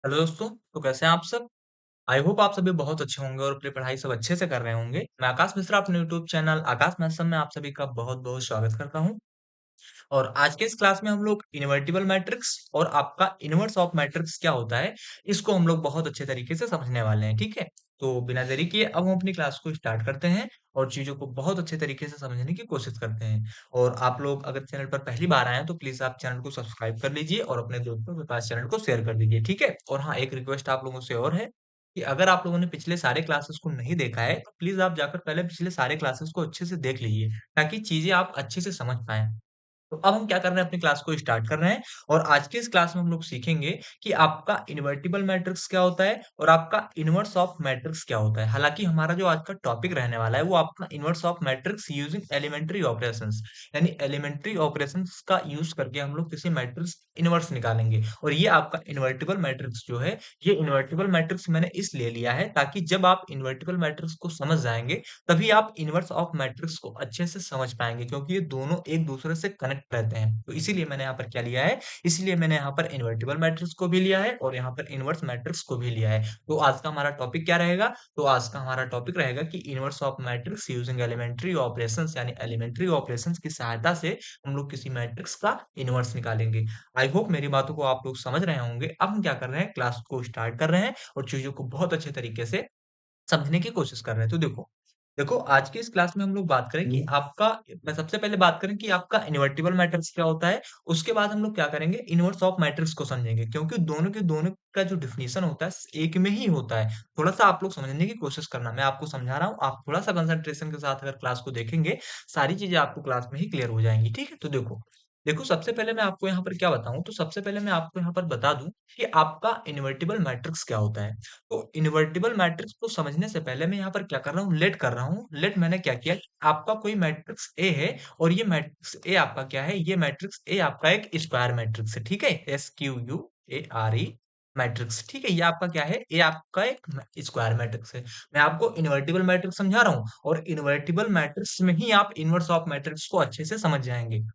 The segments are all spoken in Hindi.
हेलो दोस्तों, तो कैसे हैं आप सब? आई होप आप सभी बहुत अच्छे होंगे और अपनी पढ़ाई सब अच्छे से कर रहे होंगे। मैं आकाश मिश्रा अपने यूट्यूब चैनल आकाश मैथ्स में आप सभी का बहुत-बहुत स्वागत करता हूँ। और आज के इस क्लास में हम लोग इन्वर्टिबल मैट्रिक्स और आपका इन्वर्स ऑफ मैट्रिक्स क्या होता है, इसको हम लोग बहुत अच्छे तरीके से समझने वाले हैं, ठीक है? तो बिना देरी किए अब हम अपनी क्लास को स्टार्ट करते हैं और चीज़ों को बहुत अच्छे तरीके से समझने की कोशिश करते हैं। और आप लोग अगर चैनल पर पहली बार आए हैं तो प्लीज़ आप चैनल को सब्सक्राइब कर लीजिए और अपने दोस्तों के पास चैनल को शेयर कर दीजिए, ठीक है? और हाँ, एक रिक्वेस्ट आप लोगों से और है कि अगर आप लोगों ने पिछले सारे क्लासेस को नहीं देखा है, तो प्लीज़ आप जाकर पहले पिछले सारे क्लासेस को अच्छे से देख लीजिए, ताकि चीज़ें आप अच्छे से समझ पाएँ। तो अब हम क्या कर रहे हैं अपनी क्लास को स्टार्ट कर रहे हैं और आज की इस क्लास में हम लोग सीखेंगे कि आपका इन्वर्टिबल मैट्रिक्स क्या होता है और आपका इन्वर्स ऑफ मैट्रिक्स क्या होता है। हालांकि हमारा जो आज का टॉपिक रहने वाला है वो आपका inverse of matrix using elementary operations, यानी एलिमेंट्री ऑपरेशंस का यूज करके हम लोग किसी मैट्रिक्स इन्वर्स निकालेंगे। और ये आपका इन्वर्टिबल मैट्रिक्स जो है, ये इन्वर्टिबल मैट्रिक्स मैंने इसलिए लिया है ताकि जब आप इन्वर्टिबल मैट्रिक्स को समझ जाएंगे तभी आप इन्वर्स ऑफ मैट्रिक्स को अच्छे से समझ पाएँगे, क्योंकि ये दोनों एक दूसरे से कनेक्ट रहते हैं। तो इसीलिए मैंने यहाँ पर क्या लिया है, इसलिए मैंने यहाँ पर इन्वर्टिबल मैट्रिक्स को भी लिया है और यहाँ पर इन्वर्स मैट्रिक्स को भी लिया है। तो आज का हमारा टॉपिक क्या रहेगा? तो आज का हमारा टॉपिक रहेगा कि inverse of matrix using elementary operations, यानी एलिमेंट्री ऑपरेशंस की सहायता से हम लोग किसी मैट्रिक्स का इन्वर्स निकालेंगे। आई होप मेरी बातों को आप लोग समझ रहे होंगे। अब हम क्या कर रहे हैं, क्लास को स्टार्ट कर रहे हैं और चीज़ों को बहुत अच्छे तरीके से समझने की कोशिश कर रहे हैं। तो देखो आज की इस क्लास में हम लोग बात करें कि आपका मैं सबसे पहले बात करें कि आपका इन्वर्टिबल मैट्रिक्स क्या होता है, उसके बाद हम लोग क्या करेंगे, इन्वर्स ऑफ मैट्रिक्स को समझेंगे, क्योंकि दोनों के दोनों का जो डेफिनिशन होता है एक में ही होता है। थोड़ा-सा आप लोग समझने की कोशिश करना, मैं आपको समझा रहा हूँ, आप थोड़ा-सा कंसंट्रेशन के साथ अगर क्लास को देखेंगे, सारी चीज़ें आपको क्लास में ही क्लियर हो जाएँगी, ठीक है? तो देखो सबसे पहले मैं आपको यहाँ पर क्या बताऊँ, तो सबसे पहले मैं आपको यहाँ पर बता दूँ कि आपका इन्वर्टिबल मैट्रिक्स क्या होता है। तो इन्वर्टिबल मैट्रिक्स को समझने से पहले मैं यहाँ पर क्या कर रहा हूँ, लेट कर रहा हूँ। लेट मैंने क्या किया, आपका कोई मैट्रिक्स ए है और ये मैट्रिक्स ए आपका क्या है, ये मैट्रिक्स ए आपका एक स्क्वायर मैट्रिक्स है, ठीक है? SQUARE मैट्रिक्स, ठीक है? ये आपका क्या है, ए आपका एक स्क्वायर मैट्रिक्स है। मैं आपको इन्वर्टिबल मैट्रिक्स समझा रहा हूँ और इन्वर्टिबल मैट्रिक्स में ही आप इन्वर्स ऑफ मैट्रिक्स को अच्छे से समझ जाएंगे।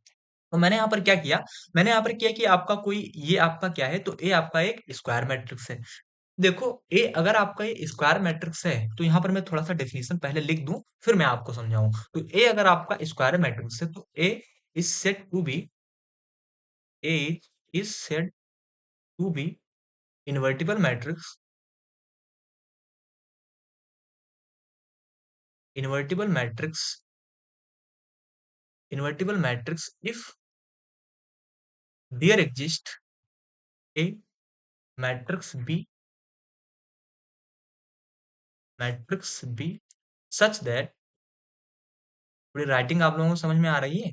तो मैंने यहाँ पर क्या किया, मैंने यहाँ पर किया कि आपका कोई ये आपका क्या है, तो ए आपका एक स्क्वायर मैट्रिक्स है। देखो, ए अगर आपका ये स्क्वायर मैट्रिक्स है, तो यहाँ पर मैं थोड़ा-सा डेफिनिशन पहले लिख दूँ, फिर मैं आपको समझाऊँ। तो ए अगर आपका स्क्वायर मैट्रिक्स है, तो A is said to be A is said to be invertible matrix invertible matrix invertible matrix if there exist a matrix B matrix B such that, थोड़ी राइटिंग आप लोगों को समझ में आ रही है?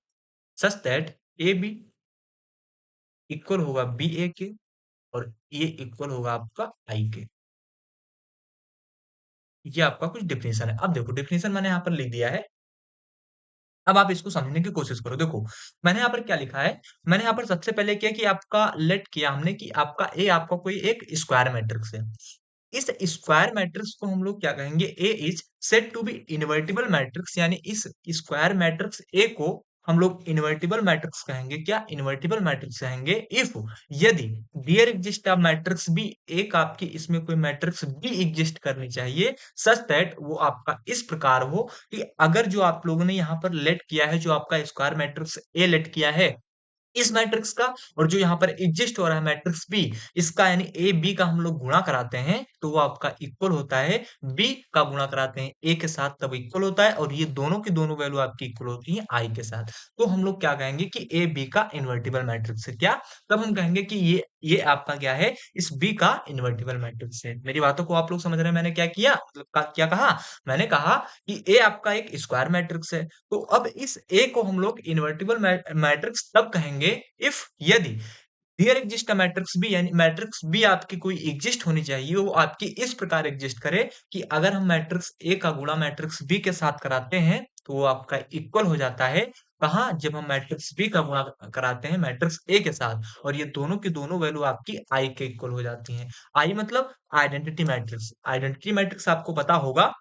Such that A B equal होगा बी ए के और ये इक्वल होगा आपका आई के। ये आपका कुछ डेफिनेशन है। अब देखो डेफिनेशन मैंने यहाँ पर लिख दिया है। अब आप इसको समझने की कोशिश करो। देखो, मैंने यहाँ पर क्या लिखा है? मैंने यहाँ पर सबसे पहले किया कि आपका लेट किया हमने कि आपका ए आपका कोई एक स्क्वायर मैट्रिक्स है। इस स्क्वायर मैट्रिक्स को हम लोग क्या कहेंगे? A is said to be invertible matrix, यानी इस स्क्वायर मैट्रिक्स ए को हम लोग इन्वर्टिबल मैट्रिक्स कहेंगे। क्या? इन्वर्टिबल मैट्रिक्स कहेंगे इफ, यदि there exist a matrix B, एक आपकी इसमें कोई मैट्रिक्स बी एग्जिस्ट करनी चाहिए, सच दैट वो आपका इस प्रकार हो कि अगर जो आप लोगों ने यहाँ पर लेट किया है, जो आपका स्क्वायर मैट्रिक्स ए लेट किया है, इस मैट्रिक्स का और जो यहाँ पर एग्जिस्ट हो रहा है मैट्रिक्स बी, इसका यानी ए बी का हम लोग गुणा कराते हैं तो वो आपका इक्वल होता है बी का गुणा कराते हैं ए के साथ, तब इक्वल होता है और ये दोनों की दोनों वैल्यू आपकी इक्वल होती है आई के साथ। तो हम लोग क्या कहेंगे कि ए बी का इन्वर्टिबल मैट्रिक्स है। क्या? तब हम कहेंगे कि ये आपका क्या है, इस बी का इन्वर्टिबल मैट्रिक्स है। मेरी बातों को आप लोग समझ रहे हैं मैंने क्या किया, मतलब क्या कहा? मैंने कहा कि ए आपका एक स्क्वायर मैट्रिक्स है, तो अब इस ए को हम लोग इन्वर्टिबल मैट्रिक्स तब कहेंगे इफ, यदि there exist a matrix B, यानी मैट्रिक्स बी आपकी कोई एग्जिस्ट होनी चाहिए, वो आपकी इस प्रकार एग्जिस्ट करे कि अगर हम मैट्रिक्स ए का गुणा मैट्रिक्स बी के साथ कराते हैं तो वो आपका इक्वल हो जाता है। कहाँ? जब हम मैट्रिक्स बी का गुणा कराते हैं मैट्रिक्स ए के साथ और ये दोनों की दोनों वैल्यू आपकी आई के इक्वल हो जाती हैं। आई मतलब आइडेंटिटी मैट्रिक्स। आइडेंटिटी मैट्रिक्स आपको पता होगा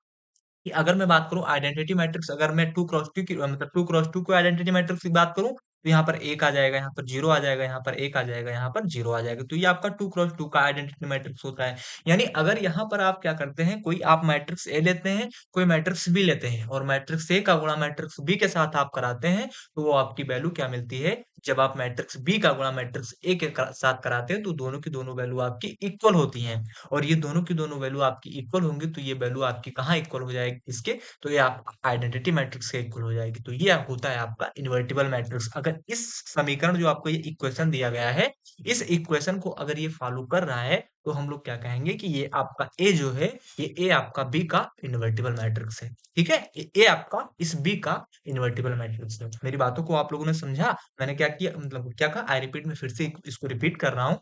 कि अगर मैं बात करूँ आइडेंटिटी मैट्रिक्स, अगर मैं 2 क्रॉस 2 की मतलब 2 क्रॉस 2 को आइडेंटिटी मैट्रिक्स की बात करूँ, तो यहाँ पर 1 आ जाएगा, यहाँ पर 0 आ जाएगा, यहाँ पर 1 आ जाएगा, यहाँ पर 0 आ जाएगा। तो ये आपका 2 क्रॉस 2 का आइडेंटिटी मैट्रिक्स होता है। यानी अगर यहाँ पर आप क्या करते हैं, कोई आप मैट्रिक्स ए लेते हैं, कोई मैट्रिक्स बी लेते हैं और मैट्रिक्स ए का गुणा मैट्रिक्स बी के साथ आप कराते हैं, तो वो आपकी वैल्यू क्या मिलती है? जब आप मैट्रिक्स बी का गुणा मैट्रिक्स ए के साथ कराते हैं, तो दोनों की दोनों वैल्यू आपकी इक्वल होती हैं। और ये दोनों की दोनों वैल्यू आपकी इक्वल होंगी, तो ये वैल्यू आपकी कहाँ इक्वल हो जाएगी इसके? तो ये आपका आइडेंटिटी मैट्रिक्स के इक्वल हो जाएगी। तो ये होता है आपका इन्वर्टिबल मैट्रिक्स। अगर इस समीकरण जो आपको ये इक्वेशन दिया गया है, इस इक्वेशन को अगर ये फॉलो कर रहा है, तो हम लोग क्या कहेंगे कि ये आपका ए जो है, ये ए आपका बी का इन्वर्टिबल मैट्रिक्स है। ठीक है? ये ए आपका इस बी का इन्वर्टिबल मैट्रिक्स है। मेरी बातों को आप लोगों ने समझा? मैंने क्या किया, मतलब क्या कहा? आई रिपीट, मैं फिर से इसको रिपीट कर रहा हूँ।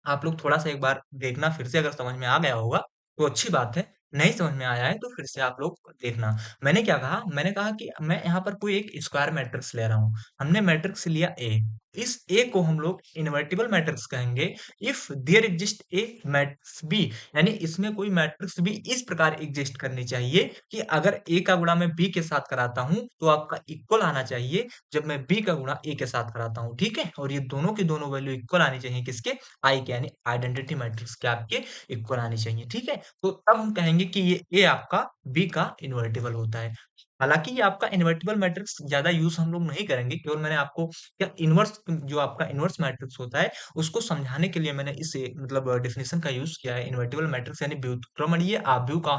आप लोग थोड़ा-सा एक बार देखना, फिर से अगर समझ में आ गया होगा, तो अच्छी बात है। नहीं समझ में आया है, तो फिर से आप लोग देखना। मैंने क्या कहा? मैंने कहा कि मैं यहाँ पर कोई एक स्क्वायर मैट्रिक्स ले रहा हूँ। हमने मैट्रिक्स लिया ए। इस ए को हम लोग इन्वर्टिबल मैट्रिक्स कहेंगे if there exist a matrix B. यानी इसमें कोई मैट्रिक्स बी इस प्रकार एग्जिस्ट करनी चाहिए कि अगर ए का गुणा मैं बी के साथ कराता हूँ, तो आपका इक्वल आना चाहिए जब मैं बी का गुणा ए के साथ कराता हूँ। ठीक है? और ये दोनों की दोनों वैल्यू इक्वल आनी चाहिए किसके? आई के, यानी आइडेंटिटी मैट्रिक्स के आपके इक्वल आनी चाहिए। ठीक है? तो तब हम कहेंगे कि ये ए आपका बी का इन्वर्टिबल होता है। हालाँकि ये आपका इन्वर्टिबल मैट्रिक्स ज़्यादा यूज़ हम लोग नहीं करेंगे, केवल मैंने आपको क्या इन्वर्स जो आपका इन्वर्स मैट्रिक्स होता है, उसको समझाने के लिए मैंने इस मतलब डेफिनिशन का यूज़ किया है। इन्वर्टिबल मैट्रिक्स यानी व्युत्क्रमणीय आव्यूह का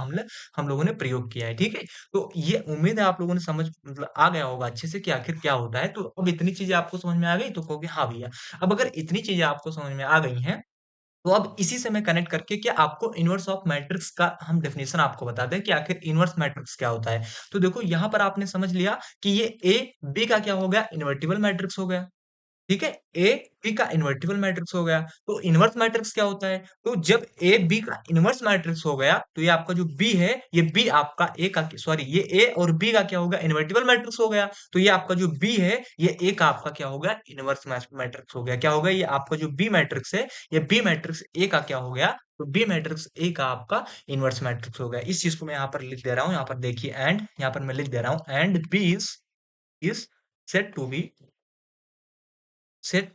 हम लोगों ने प्रयोग किया है। ठीक है? तो ये उम्मीद है आप लोगों ने समझ मतलब आ गया होगा अच्छे से कि आखिर क्या होता है। तो अब इतनी चीज़ें आपको समझ में आ गई, तो कहोगे हाँ भैया। अब अगर इतनी चीज़ें आपको समझ में आ गई हैं, तो अब इसी से मैं कनेक्ट करके कि आपको इन्वर्स ऑफ मैट्रिक्स का हम डेफिनिशन आपको बताते हैं कि आखिर इन्वर्स मैट्रिक्स क्या होता है। तो देखो यहाँ पर आपने समझ लिया कि ये ए बी का क्या हो गया? इन्वर्टिबल मैट्रिक्स हो गया। ठीक है? ए, बी का इन्वर्टिबल मैट्रिक्स हो गया। तो इन्वर्स मैट्रिक्स क्या होता है? तो जब ए, बी का इन्वर्स मैट्रिक्स हो गया, तो ये आपका जो बी है, ये बी आपका ए का सॉरी ये ए और बी का क्या हो गया? इन्वर्टिबल मैट्रिक्स हो गया। तो ये आपका जो बी है, ये ए का आपका क्या हो गया? इन्वर्स मैट्रिक्स हो गया। क्या हो गया? ये आपका जो बी मैट्रिक्स है, ये बी मैट्रिक्स ए का क्या हो गया? तो बी मैट्रिक्स ए का आपका इन्वर्स मैट्रिक्स हो गया। इस चीज़ को मैं यहाँ पर लिख दे रहा हूँ। यहाँ पर देखिए एंड यहाँ पर मैं लिख दे रहा हूँ and B is said to be said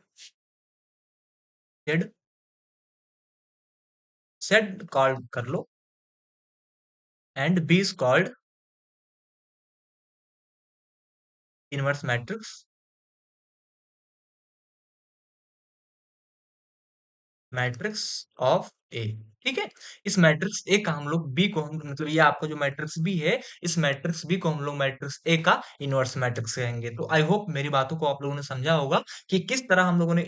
said said call कर लो and B is called inverse matrix matrix of A. ठीक है? इस मैट्रिक्स ए का हम लोग बी को हम मतलब ये आपका जो मैट्रिक्स बी है, इस मैट्रिक्स बी को हम लोग मैट्रिक्स ए का इन्वर्स मैट्रिक्स कहेंगे। तो आई होप मेरी बातों को आप लोगों ने समझा होगा कि किस तरह हम लोगों ने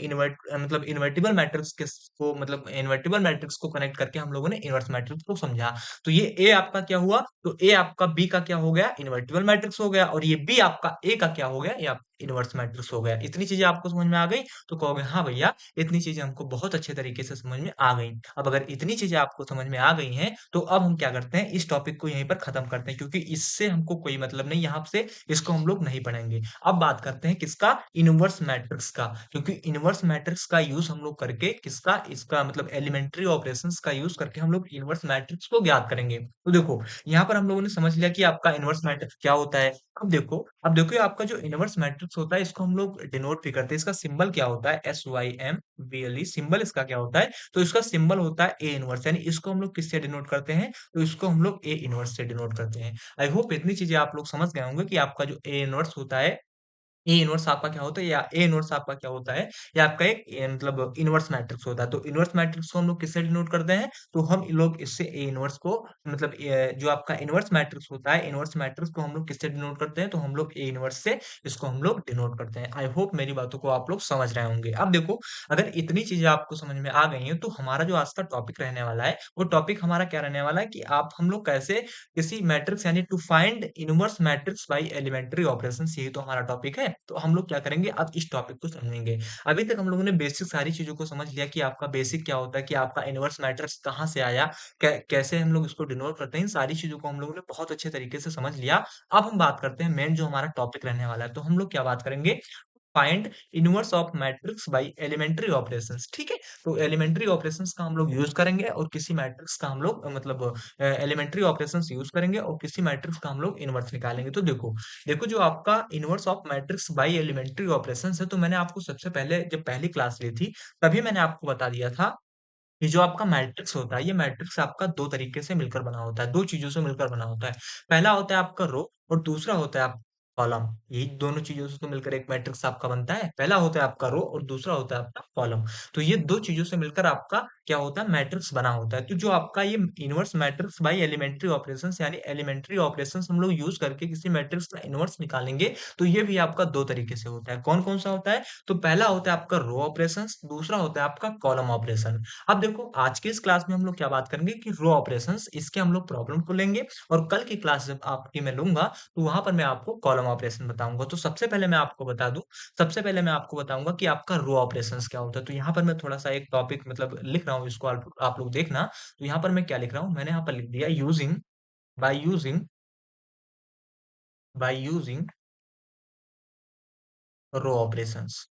मतलब इन्वर्टिबल मैट्रिक्स को मतलब इन्वर्टिबल मैट्रिक्स को कनेक्ट करके हम लोगों ने इन्वर्स मैट्रिक्स को समझा। तो ये ए आपका क्या हुआ? तो ए आपका बी का क्या हो गया? इन्वर्टिबल मैट्रिक्स हो गया और ये बी आपका ए का क्या हो गया? ये आप इन्वर्स मैट्रिक्स हो गया। इतनी चीजें आपको समझ में आ गई? तो कहोगे हाँ भैया, इतनी चीजें हमको बहुत अच्छे तरीके से समझ में आ गई। अब अगर इतनी चीजें आपको समझ में आ गई हैं, तो अब हम क्या करते हैं, इस टॉपिक को यहीं पर खत्म करते हैं क्योंकि इससे हमको कोई मतलब नहीं, यहाँ से इसको हम लोग नहीं पढ़ेंगे। अब बात करते हैं किसका? इनवर्स मैट्रिक्स का, क्योंकि इनवर्स मैट्रिक्स का यूज हम लोग करके किसका, इसका मतलब एलिमेंट्री ऑपरेशंस का यूज करके हम लोग इनवर्स मैट्रिक्स को ज्ञात करेंगे। तो देखो, यहाँ पर हम लोगों ने समझ लिया कि आपका इनवर्स मैट्रिक्स क्या होता है। अब देखो ये आपका जो इनवर्स मैट्रिक्स होता है, इसको हम लोग डिनोट भी करते हैं। इसका सिंबल क्या होता है? SYMBLE सिंबल इसका क्या होता है? तो इसका सिंबल होता है ए इनवर्स, यानी इसको हम लोग किससे डिनोट करते हैं? तो इसको हम लोग ए इनवर्स से डिनोट करते हैं। आई होप इतनी चीजें आप लोग समझ गए होंगे कि आपका जो ए इनवर्स होता है, ए इनवर्स आपका क्या होता है या ए इनवर्स आपका क्या होता है? या आपका एक मतलब इनवर्स मैट्रिक्स होता है। तो इनवर्स मैट्रिक्स को हम लोग किससे डिनोट करते हैं? तो हम लोग इससे ए इनवर्स को मतलब जो आपका इनवर्स मैट्रिक्स होता है, इनवर्स मैट्रिक्स को हम लोग किससे डिनोट करते हैं? तो हम लोग ए इनवर्स से इसको हम लोग डिनोट करते हैं। आई होप मेरी बातों को आप लोग समझ रहे होंगे। अब देखो, अगर इतनी चीजें आपको समझ में आ गई हैं, तो हमारा जो आज का टॉपिक रहने वाला है, वो टॉपिक हमारा क्या रहने वाला है कि आप हम लोग कैसे किसी मैट्रिक्स यानी to find inverse matrix by elementary operations, यही तो हमारा टॉपिक है। तो हम लोग क्या करेंगे, अब इस टॉपिक को समझेंगे। अभी तक हम लोगों ने बेसिक सारी चीजों को समझ लिया कि आपका बेसिक क्या होता है, कि आपका इनवर्स मैट्रिक्स कहाँ से आया, कैसे हम लोग इसको डिनोट करते हैं, इन सारी चीजों को हम लोगों ने बहुत अच्छे तरीके से समझ लिया। अब हम बात करते हैं मेन जो हमारा टॉपिक रहने वाला है। तो हम लोग क्या बात करेंगे? Find inverse of matrix by elementary operations, ठीक है? तो एलिमेंट्री ऑपरेशंस का हम लोग यूज़ करेंगे और किसी मैट्रिक्स का हम लोग मतलब एलिमेंट्री ऑपरेशंस यूज़ करेंगे और किसी मैट्रिक्स का हम लोग इनवर्स निकालेंगे। तो देखो, देखो जो आपका inverse of matrix by elementary operations है, तो मैंने आपको सबसे पहले जब पहली क्लास ली थी, तभी मैंने आपको बता दिया था ये जो आपका मैट्रिक्स होता है, ये मैट्रिक्स आपका 2 तरीके से मिलकर बना होता है, 2 चीज़ों से मिलकर बना होता है। पहला होता है आपका रो और दूसरा होता है आप कॉलम। यही दोनों चीज़ों से तो मिलकर एक मैट्रिक्स आपका बनता है। पहला होता है आपका रो और दूसरा होता है आपका कॉलम। तो ये 2 चीज़ों से मिलकर आपका क्या होता है मैट्रिक्स बना होता है। तो जो आपका ये inverse matrix by elementary operations यानी एलिमेंट्री ऑपरेशंस हम लोग यूज़ करके किसी मैट्रिक्स का इनवर्स निकालेंगे, तो ये भी आपका 2 तरीके से होता है। कौन-कौन सा होता है? तो पहला होता है आपका रो ऑपरेशंस, दूसरा होता है आपका कॉलम ऑपरेशन। अब देखो आज के इस क्लास में हम लोग क्या बात करेंगे कि रो ऑपरेशंस इसके हम लोग प्रॉब्लम को लेंगे और कल की क्लास जब आपकी मैं लूँगा तो वहाँ पर मैं आपको कॉलम ऑपरेशन बताऊँगा। तो सबसे पहले मैं आपको बताऊँगा कि आपका रो ऑपरेशंस क्या होता है। तो यहाँ पर मैं थोड़ा-सा एक टॉपिक मतलब लिख रहा हूँ इसको आप लोग देखना। तो यहाँ पर मैं क्या लिख रहा हूँ, मैंने यहाँ पर लिख दिया using by using by using row operations.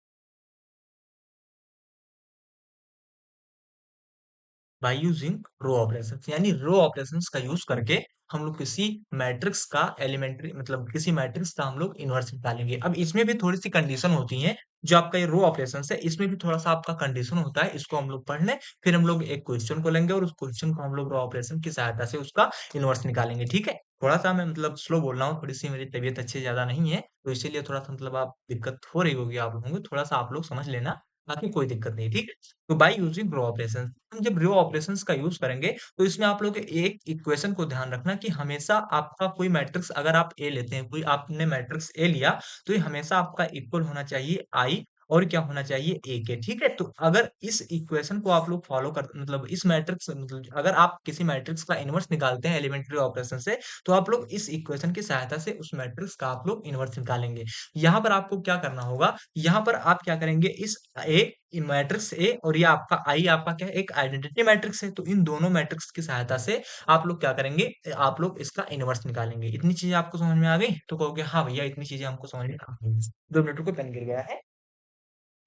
By using row operations यानी रो ऑपरेशंस का यूज करके हम लोग किसी मैट्रिक्स का एलिमेंट्री मतलब किसी मैट्रिक्स का हम लोग इनवर्स निकालेंगे। अब इसमें भी थोड़ी सी कंडीशन होती है, जो आपका ये रो ऑपरेशंस है इसमें भी थोड़ा सा आपका कंडीशन होता है, इसको हम लोग पढ़ लें फिर हम लोग एक क्वेश्चन को लेंगे और उस क्वेश्चन को हम लोग रो ऑपरेशन की सहायता से उसका इनवर्स निकालेंगे, ठीक है? थोड़ा सा मैं मतलब स्लो बोल रहा हूँ, थोड़ी सी मेरी तबीयत अच्छी ज्यादा नहीं है, तो इसीलिए थोड़ा सा मतलब आप दिक्कत हो रही होगी आप लोगों को, थोड़ा सा आप लोग समझ लेना, बाकी कोई दिक्कत नहीं, ठीक है? तो बाय यूजिंग रो ऑपरेशंस, हम जब रो ऑपरेशंस का यूज करेंगे तो इसमें आप लोग एक इक्वेशन को ध्यान रखना कि हमेशा आपका कोई मैट्रिक्स अगर आप ए लेते हैं, कोई आपने मैट्रिक्स ए लिया तो ये हमेशा आपका इक्वल होना चाहिए आई और क्या होना चाहिए ए के, ठीक है? तो अगर इस इक्वेशन को आप लोग फॉलो कर मतलब इस मैट्रिक्स मतलब अगर आप किसी मैट्रिक्स का इनवर्स निकालते हैं एलिमेंट्री ऑपरेशन से तो आप लोग इस इक्वेशन की सहायता से उस मैट्रिक्स का आप लोग इनवर्स निकालेंगे। यहाँ पर आपको क्या करना होगा, यहाँ पर आप क्या करेंगे इस ए मैट्रिक्स ए और ये आपका आई आपका क्या है एक आइडेंटिटी मैट्रिक्स है, तो इन दोनों मैट्रिक्स की सहायता से आप लोग क्या करेंगे आप लोग इसका इनवर्स निकालेंगे। इतनी चीजें आपको समझ में आ गई? तो कहोगे हाँ भैया इतनी चीजें हमको समझ में आ गई। 2 मिनट को पेन गिर गया है।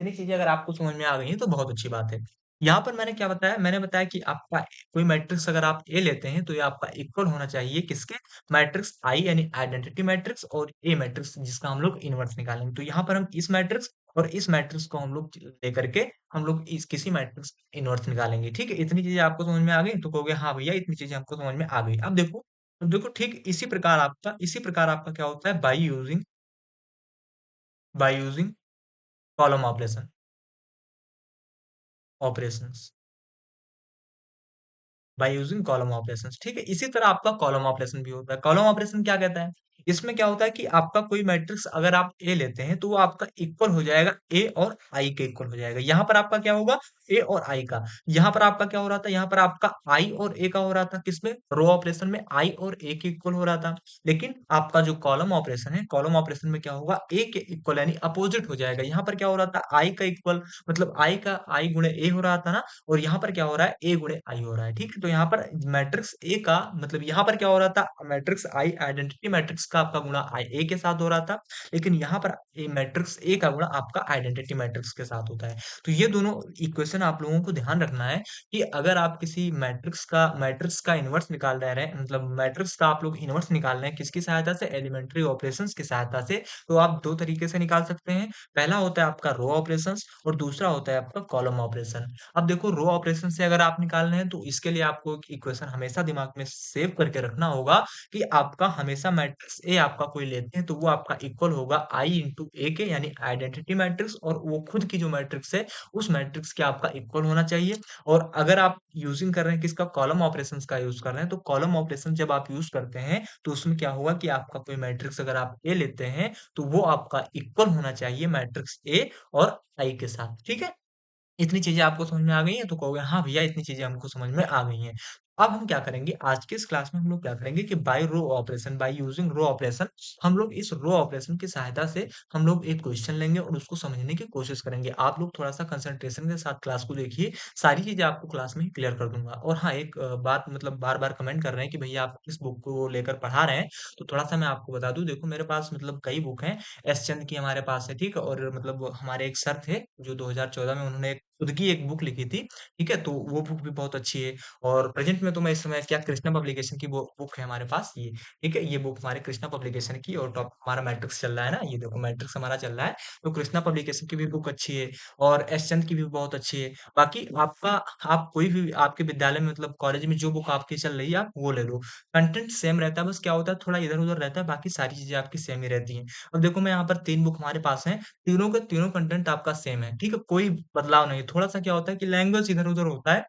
इतनी चीजें अगर आपको समझ में आ गई हैं तो बहुत अच्छी बात है। यहाँ पर मैंने क्या बताया? मैंने बताया कि आपका कोई मैट्रिक्स अगर आप ए लेते हैं तो ये आपका इक्वल होना चाहिए किसके? मैट्रिक्स आई यानी आइडेंटिटी मैट्रिक्स और ए मैट्रिक्स जिसका हम लोग इनवर्स निकालेंगे। तो यहाँ पर हम इस मैट्रिक्स और इस मैट्रिक्स को हम लोग लेकर के हम लोग इस किसी मैट्रिक्स इनवर्स निकालेंगे। ठीक है? इतनी चीजें आपको समझ में आ गई? तो कहोगे हाँ भैया इतनी चीजें हमको समझ में आ गई। अब देखो ठीक इसी प्रकार आपका क्या होता है by using column operations by using column operations, ठीक है? इसी तरह आपका कॉलम ऑपरेशन भी होता है। कॉलम ऑपरेशन क्या कहता है? इसमें क्या होता है कि आपका कोई मैट्रिक्स अगर आप ए लेते हैं तो वो आपका इक्वल हो जाएगा ए और आई के इक्वल हो जाएगा। यहाँ पर आपका क्या होगा ए और आई का। यहाँ पर आपका क्या हो रहा था, यहाँ पर आपका आई और ए का हो रहा था किसमें रो ऑपरेशन में आई और ए के इक्वल हो रहा था। लेकिन आपका जो कॉलम ऑपरेशन है कॉलम ऑपरेशन में क्या होगा ए के इक्वल यानी अपोजिट हो जाएगा। यहाँ पर क्या हो रहा था आई का इक्वल मतलब आई गुणे ए हो रहा था ना, और यहाँ पर क्या हो रहा है ए गुणे आई हो रहा है, ठीक है? तो यहाँ पर मैट्रिक्स ए का मतलब यहाँ पर क्या हो रहा था मैट्रिक्स आई आइडेंटिटी मैट्रिक्स का आपका गुणा आई ए के साथ हो रहा था, लेकिन यहाँ पर मैट्रिक्स ए का गुणा आपका आइडेंटिटी मैट्रिक्स के साथ होता है। तो ये दोनों इक्वेशन आप लोगों को ध्यान रखना है कि अगर आप किसी मैट्रिक्स का इनवर्स निकाल रहे हैं मतलब मैट्रिक्स का आप लोग इनवर्स निकाल रहे हैं किसकी सहायता से एलिमेंट्री ऑपरेशंस की सहायता से, तो आप 2 तरीके से निकाल सकते हैं। पहला होता है आपका रो ऑपरेशंस और दूसरा होता है आपका कॉलम ऑपरेशन। अब देखो रो ऑपरेशन से अगर आप निकाल रहे हैं तो इसके लिए आपको एक इक्वेशन हमेशा दिमाग में सेव करके रखना होगा कि आपका हमेशा मैट्रिक्स ए आपका कोई लेते हैं तो वो आपका इक्वल होगा आई इंटू ए के यानी आइडेंटिटी मैट्रिक्स, और वो खुद की जो मैट्रिक्स है उस मैट्रिक्स के आपका इक्वल होना चाहिए। और अगर आप यूजिंग कर रहे हैं किसका कॉलम ऑपरेशन का यूज कर रहे हैं तो कॉलम ऑपरेशन जब आप यूज करते हैं तो उसमें क्या होगा कि आपका कोई मैट्रिक्स अगर आप ए लेते हैं तो वो आपका इक्वल होना चाहिए मैट्रिक्स ए और आई के साथ, ठीक है? इतनी चीज़ें आपको समझ में आ गई हैं? तो कहोगे हाँ भैया इतनी चीज़ें हमको समझ में आ गई हैं। अब हम क्या करेंगे, आज के इस क्लास में हम लोग क्या करेंगे कि बाय यूजिंग रो ऑपरेशन, हम लोग इस रो ऑपरेशन की सहायता से हम लोग एक क्वेश्चन लेंगे और उसको समझने की कोशिश करेंगे। आप लोग थोड़ा-सा कंसंट्रेशन के साथ क्लास को देखिए, सारी चीज़ें आपको क्लास में ही क्लियर कर दूँगा। और हाँ, एक बात मतलब बार-बार कमेंट कर रहे हैं कि भैया आप किस बुक को लेकर पढ़ा रहे हैं, तो थोड़ा-सा मैं आपको बता दूँ, देखो मेरे पास मतलब कई बुक हैं, एस चंद की हमारे पास है, ठीक है? और मतलब हमारे एक सर थे, जो 2014 में उन्होंने खुद की एक बुक लिखी थी, ठीक है? तो वो बुक भी बहुत अच्छी है। और प्रेज़ेंट में तो मैं इस समय क्या कृष्णा पब्लिकेशन की वो बुक है हमारे पास ये, ठीक है? ये बुक हमारे कृष्णा पब्लिकेशन की और टॉप हमारा मैट्रिक्स चल रहा है ना, ये देखो मैट्रिक्स हमारा चल रहा है, तो कृष्णा पब्लिकेशन की भी बुक अच्छी है और एसचंद की भी बहुत अच्छी है। बाकी आपका आप कोई भी आपके विद्यालय में मतलब कॉलेज में जो बुक आपकी चल रही है, आप वो ले लो। कंटेंट सेम रहता है, बस क्या होता है थोड़ा इधर-उधर रहता है, बाकी सारी चीज़ें आपकी सेम ही रहती हैं। अब देखो मैं यहाँ पर 3 बुक हमारे पास हैं, तीनों के तीनों कंटेंट आपका सेम है, ठीक है? कोई बदलाव नहीं, थोड़ा-सा क्या होता है कि लैंग्वेज इधर-उधर होता है,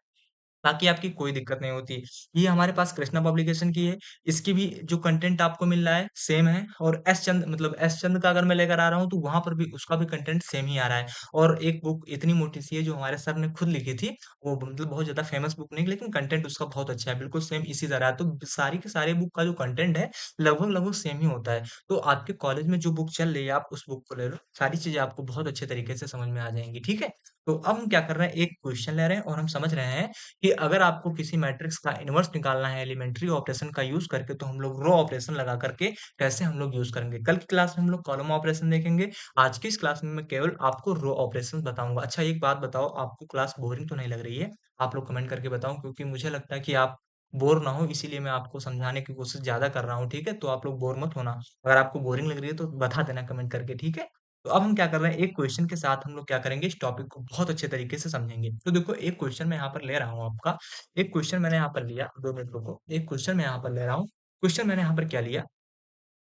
बाकी आपकी कोई दिक्कत नहीं होती। ये हमारे पास कृष्णा पब्लिकेशन की है, इसकी भी जो कंटेंट आपको मिल रहा है, सेम है और एस चंद मतलब एस चंद का अगर मैं लेकर आ रहा हूँ, तो वहाँ पर भी उसका भी कंटेंट सेम ही आ रहा है। और एक बुक इतनी मोटी-सी है, जो हमारे सर ने खुद लिखी थी, वो मतलब बहुत ज़्यादा फेमस बुक नहीं, लेकिन कंटेंट उसका बहुत अच्छा है, बिल्कुल सेम इसी तरह है। तो सारी के सारे बुक का जो कंटेंट है, लगभग-लगभग सेम ही होता है। तो आपके कॉलेज में जो बुक चल रही है, आप उस बुक को ले लो, सारी चीज़ें आपको बहुत अच्छे तरीके से समझ में आ जाएँगी, ठीक है? तो अब हम क्या कर रहे हैं, एक क्वेश्चन ले रहे हैं और हम समझ रहे हैं कि अगर आपको किसी मैट्रिक्स का इनवर्स निकालना है एलिमेंट्री ऑपरेशन का यूज़ करके, तो हम लोग रो ऑपरेशन लगा करके कैसे हम लोग यूज़ करेंगे। कल की क्लास में हम लोग कॉलम ऑपरेशन देखेंगे, आज की इस क्लास में मैं केवल आपको रो ऑपरेशन बताऊँगा। अच्छा एक बात बताओ, आपको क्लास बोरिंग तो नहीं लग रही है? आप लोग कमेंट करके बताओ, क्योंकि मुझे लगता है कि आप बोर ना हो, इसीलिए मैं आपको समझाने की कोशिश ज़्यादा कर रहा हूँ, ठीक है? तो आप लोग बोर मत होना। अगर आपको बोरिंग लग रही है तो बता देना कमेंट करके, ठीक है? तो अब हम क्या कर रहे हैं, एक क्वेश्चन के साथ हम लोग क्या करेंगे, इस टॉपिक को बहुत अच्छे तरीके से समझेंगे। तो देखो एक क्वेश्चन मैं यहाँ पर ले रहा हूँ आपका, एक क्वेश्चन मैंने यहाँ पर लिया, 2 मिनट रुको। एक क्वेश्चन मैं यहाँ पर ले रहा हूँ। क्वेश्चन मैंने यहाँ पर क्या लिया,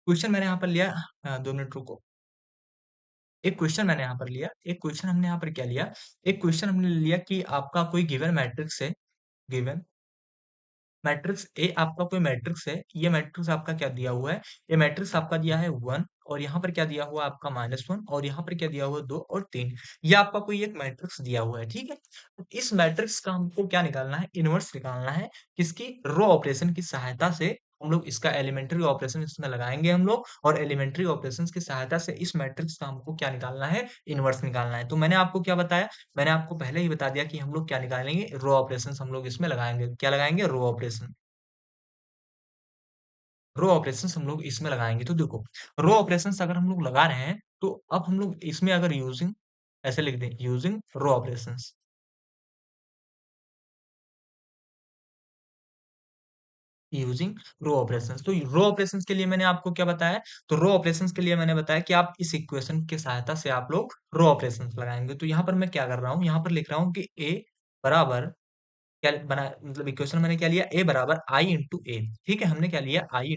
क्वेश्चन मैंने यहाँ पर लिया 2 मिनट रुको। एक क्वेश्चन मैंने यहाँ पर लिया, एक क्वेश्चन हमने यहाँ पर क्या लिया, एक क्वेश्चन हमने लिया कि आपका कोई गिवन मैट्रिक्स है, गिवन मैट्रिक्स ए आपका कोई मैट्रिक्स है, ये मैट्रिक्स आपका क्या दिया हुआ है? ये मैट्रिक्स आपका दिया है 1 और यहाँ पर क्या दिया हुआ है आपका -1 और यहाँ पर क्या दिया हुआ है 2 और 3। ये आपका कोई एक मैट्रिक्स दिया हुआ है, ठीक है? तो इस मैट्रिक्स का हमको क्या निकालना है? इनवर्स निकालना है। किसकी? रो ऑपरेशन की सहायता से हम लोग इसका एलिमेंट्री ऑपरेशन इसमें लगाएँगे हम लोग और एलिमेंट्री ऑपरेशंस की सहायता से इस मैट्रिक्स का हमको क्या निकालना है? इनवर्स निकालना है। तो मैंने आपको क्या बताया? मैंने आपको पहले ही बता दिया कि हम लोग क्या निकालेंगे? रो ऑपरेशंस हम लोग इसमें लगाएँगे। क्या लगाएँगे? Row operation. रो ऑपरेशंस हम लोग इसमें लगाएँगे। तो देखो, रो ऑपरेशंस अगर हम लोग लगा रहे हैं, तो अब हम लोग इसमें अगर यूजिंग ऐसे लिख दें, using row operations, using row operations. तो रो ऑपरेशंस के लिए मैंने आपको क्या बताया? तो रो ऑपरेशंस के लिए मैंने बताया कि आप इस इक्वेशन की सहायता से आप लोग रो ऑपरेशंस लगाएँगे। तो यहाँ पर मैं क्या कर रहा हूँ? यहाँ पर लिख रहा हूँ कि ए बराबर क्या बना मतलब इक्वेशन मैंने क्या लिया? ए बराबर आई इंटू ए, ठीक है? हमने क्या लिया? आई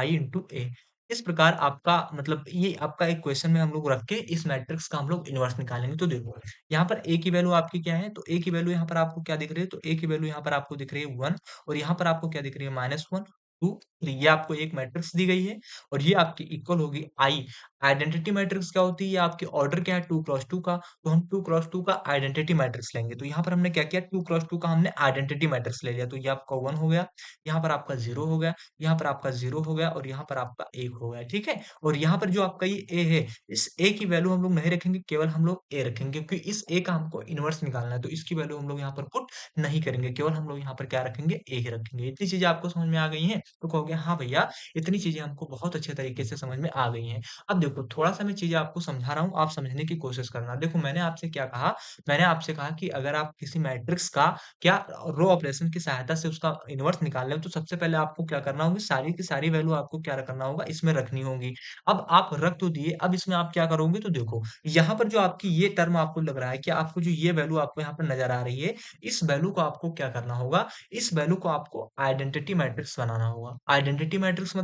इंटू ए। इस प्रकार आपका मतलब ये आपका एक क्वेश्चन में हम लोग रख के इस मैट्रिक्स का हम लोग इनवर्स निकालेंगे। तो देखो, यहाँ पर ए की वैल्यू आपकी क्या है? तो ए की वैल्यू यहाँ पर आपको क्या दिख रही है? तो ए की वैल्यू यहाँ पर आपको दिख रही है 1 और यहाँ पर आपको क्या दिख रही है? -1, 2, 3 ये आपको एक मैट्रिक्स दी गई है और ये आपकी इक्वल होगी आई। आइडेंटिटी मैट्रिक्स क्या होती है? ये आपके ऑर्डर क्या है? 2 क्रॉस 2 का, तो हम 2 क्रॉस 2 का आइडेंटिटी मैट्रिक्स लेंगे। तो यहाँ पर हमने क्या किया? 2 क्रॉस 2 का हमने आइडेंटिटी मैट्रिक्स ले लिया। तो ये आपका 1 हो गया, यहाँ पर आपका 0 हो गया, यहाँ पर आपका 0 हो गया और यहाँ पर आपका 1 हो गया, ठीक है? और यहाँ पर जो आपका ये ए है, इस ए की वैल्यू हम लोग नहीं रखेंगे, केवल हम लोग ए रखेंगे क्योंकि इस ए का हमको इनवर्स निकालना है, तो इसकी वैल्यू हम लोग यहाँ पर पुट नहीं करेंगे, केवल हम लोग यहाँ पर क्या रखेंगे? ए ही रखेंगे। इतनी चीज़ें आपको समझ में आ गई हैं? तो कहोगे हाँ भैया, इतनी चीज़ें हमको बहुत अच्छे तरीके से समझ में आ गई हैं। अब देखो, थोड़ा-सा मैं चीज़ें आपको समझा रहा हूँ, आप समझने की कोशिश करना। देखो, मैंने आपसे क्या कहा? मैंने आपसे कहा कि अगर आप किसी मैट्रिक्स का क्या रो ऑपरेशन की सहायता से उसका इनवर्स निकालना है, तो सबसे पहले आपको क्या करना होगी, सारी की सारी वैल्यू आपको क्या करना होगा, इसमें रखनी होगी। अब आप रख तो दिए, अब इसमें आप क्या करोगे, तो देखो, यहाँ पर जो आपकी ये टर्म आपको लग रहा है कि आपको जो ये वैल्यू आपको यहाँ पर नज़र आ रही है, इस वैल्यू को आपको क्या करना होगा, इस वैल्यू को आपको आइडेंटिटी मैट्रिक्स बनाना होगा। आइडेंटिटी मैट्रिक्स